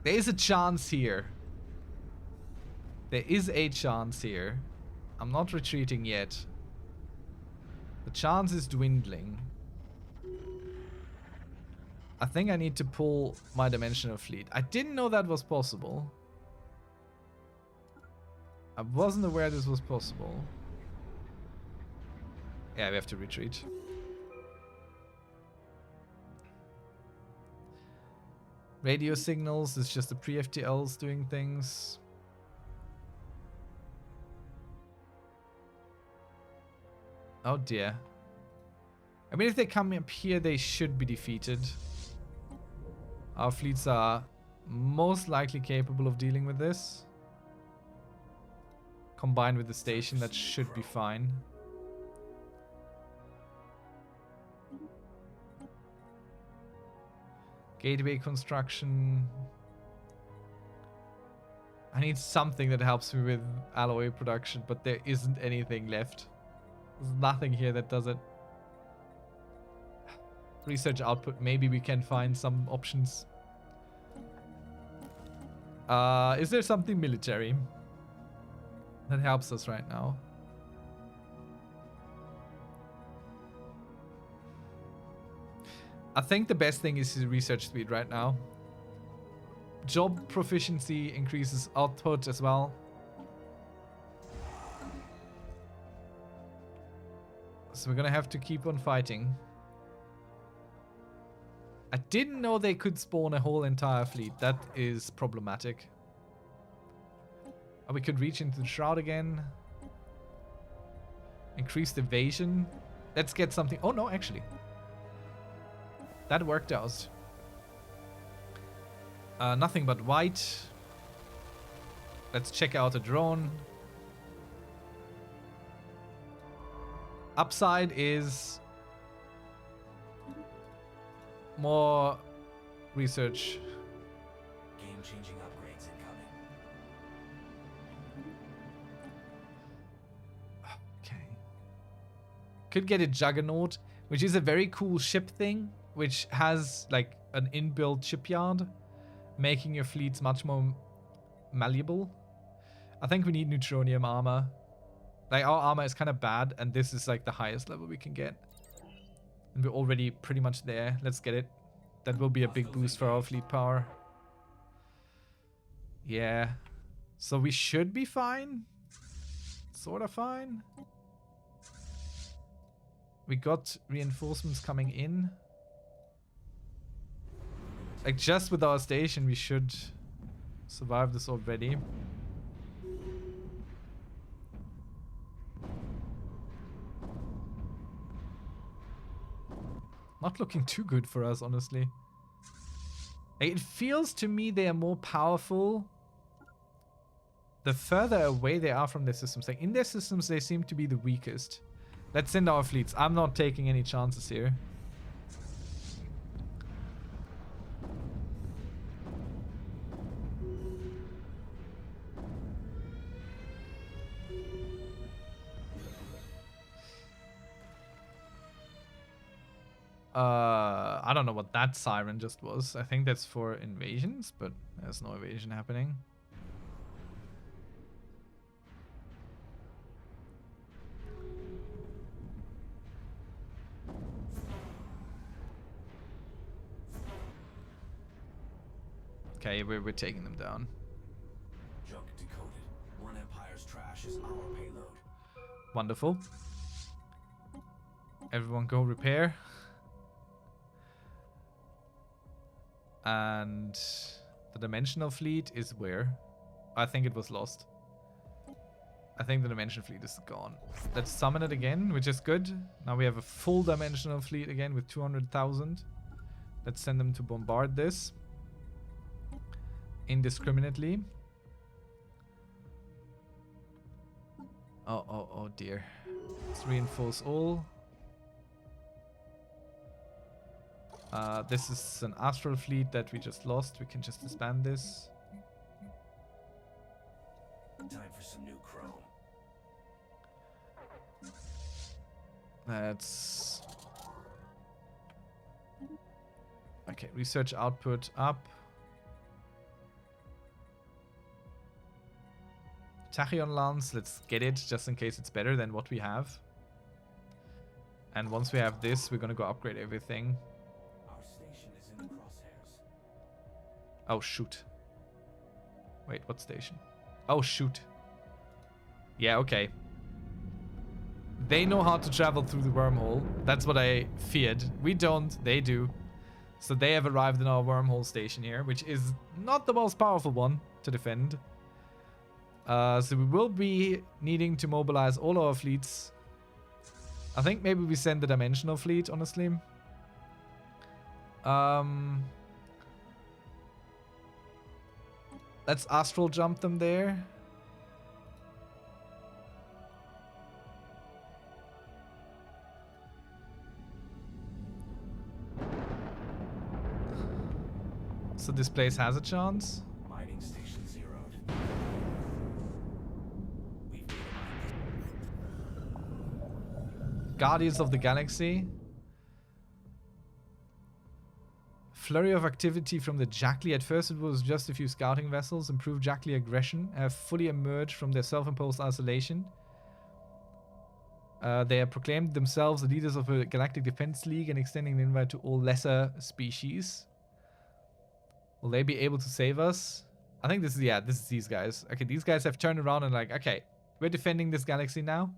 There is a chance here. There is a chance here. I'm not retreating yet. The chance is dwindling. I think I need to pull my dimensional fleet. I didn't know that was possible. I wasn't aware this was possible. Yeah, we have to retreat. Radio signals is just the pre-FTLs doing things. Oh dear. I mean, if they come up here, they should be defeated. Our fleets are most likely capable of dealing with this. Combined with the station, that should be fine. Gateway construction. I need something that helps me with alloy production, but there isn't anything left. There's nothing here that does it. Research output, maybe we can find some options. Is there something military that helps us right now? I think the best thing is research speed right now. Job proficiency increases output as well. So we're gonna have to keep on fighting. I didn't know they could spawn a whole entire fleet. That is problematic. Oh, we could reach into the shroud again. Increased evasion. Let's get something. Oh no, actually. That worked out. Nothing but white. Let's check out a drone. Upside is more research. Game-changing upgrades incoming. Okay. Could get a Juggernaut, which is a very cool ship thing, which has like an inbuilt shipyard, making your fleets much more malleable. I think we need neutronium armor. Like, our armor is kind of bad, and this is like the highest level we can get. And we're already pretty much there. Let's get it. That will be a big boost for our fleet power. Yeah. So we should be fine. Sort of fine. We got reinforcements coming in. Like, just with our station, we should survive this already. Not looking too good for us, honestly. Like, it feels to me they are more powerful the further away they are from their systems. Like, in their systems, they seem to be the weakest. Let's send our fleets. I'm not taking any chances here. I don't know what that siren just was. I think that's for invasions, but there's no invasion happening. Okay, we're taking them down. Junk decoded. One Empire's trash is our payload. Wonderful. Everyone go repair. And the dimensional fleet is where? I think it was lost. I think the dimension fleet is gone. Let's summon it again, which is good. Now we have a full dimensional fleet again with 200,000. Let's send them to bombard this indiscriminately. Oh dear. Let's reinforce all. This is an astral fleet that we just lost. We can just disband this. Time for some new chrome. That's... Okay, research output up. Tachyon Lance, let's get it just in case it's better than what we have. And once we have this, we're gonna go upgrade everything. Our station is in the crosshairs. Oh, shoot. Wait, what station? Oh, shoot. Yeah, okay. They know how to travel through the wormhole. That's what I feared. We don't, they do. So they have arrived in our wormhole station here, which is not the most powerful one to defend. So we will be needing to mobilize all our fleets. I think maybe we send the dimensional fleet, honestly. Let's astral jump them there. So this place has a chance. Mining station zeroed. We've Guardians of the Galaxy. Flurry of activity from the Jackly. At first it was just a few scouting vessels. Improved Jackly aggression. Have fully emerged from their self-imposed isolation. They have proclaimed themselves the leaders of a Galactic Defense League and extending an invite to all lesser species. Will they be able to save us? I think this is, yeah, this is these guys. Okay, these guys have turned around and like, okay, we're defending this galaxy now.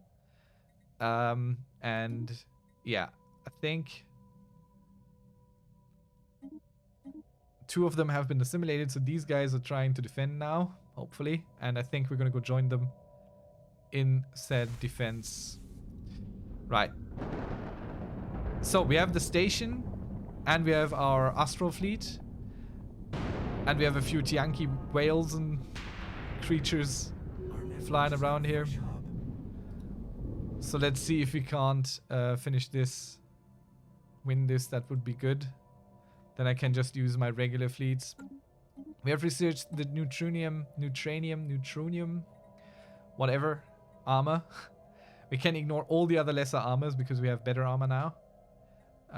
And yeah, I think 2 of them have been assimilated, so these guys are trying to defend now, hopefully. And I think we're gonna go join them in said defense. Right. So we have the station, and we have our astral fleet. And we have a few Tianki whales and creatures flying around here. So let's see if we can't finish this, win this. That would be good. Then I can just use my regular fleets. We have researched the neutronium, whatever, armor. We can ignore all the other lesser armors because we have better armor now.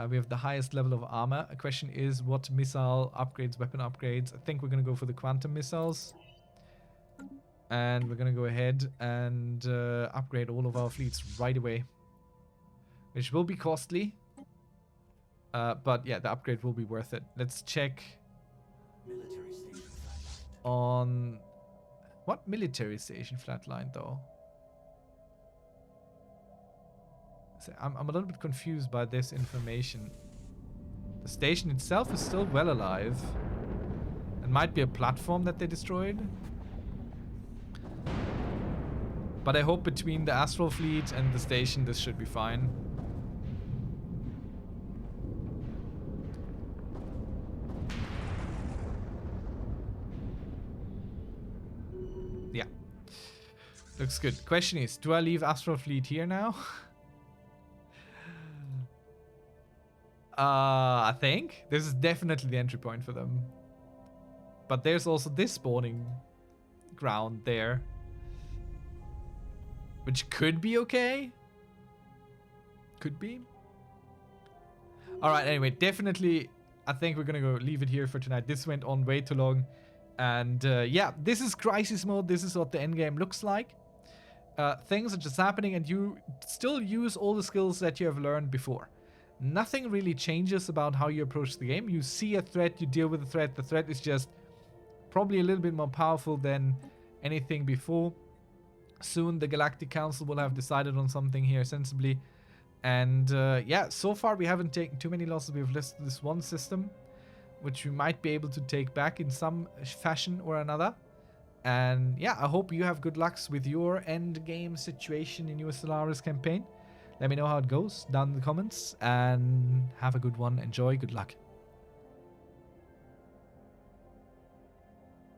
We have the highest level of armor. The question is what missile upgrades, weapon upgrades. I think we're going to go for the quantum missiles. And we're going to go ahead and upgrade all of our fleets right away. Which will be costly. But yeah, the upgrade will be worth it. Let's check Military station flatlined. on... What military station flatline though? So I'm a little bit confused by this information. The station itself is still well alive. It might be a platform that they destroyed. But I hope between the astral fleet and the station this should be fine. Yeah. Looks good. Question is, do I leave astral fleet here now? I think. This is definitely the entry point for them. But there's also this spawning ground there. Which could be okay. Could be. Alright, anyway, definitely I think we're gonna go leave it here for tonight. This went on way too long. And yeah, this is crisis mode. This is what the endgame looks like. Things are just happening and you still use all the skills that you have learned before. Nothing really changes about how you approach the game. You see a threat, you deal with the threat. The threat is just probably a little bit more powerful than anything before. Soon the Galactic Council will have decided on something here sensibly. And yeah, so far we haven't taken too many losses. We've listed this one system, which we might be able to take back in some fashion or another. And yeah, I hope you have good lucks with your end game situation in your Stellaris campaign. Let me know how it goes down in the comments and have a good one. Enjoy. Good luck.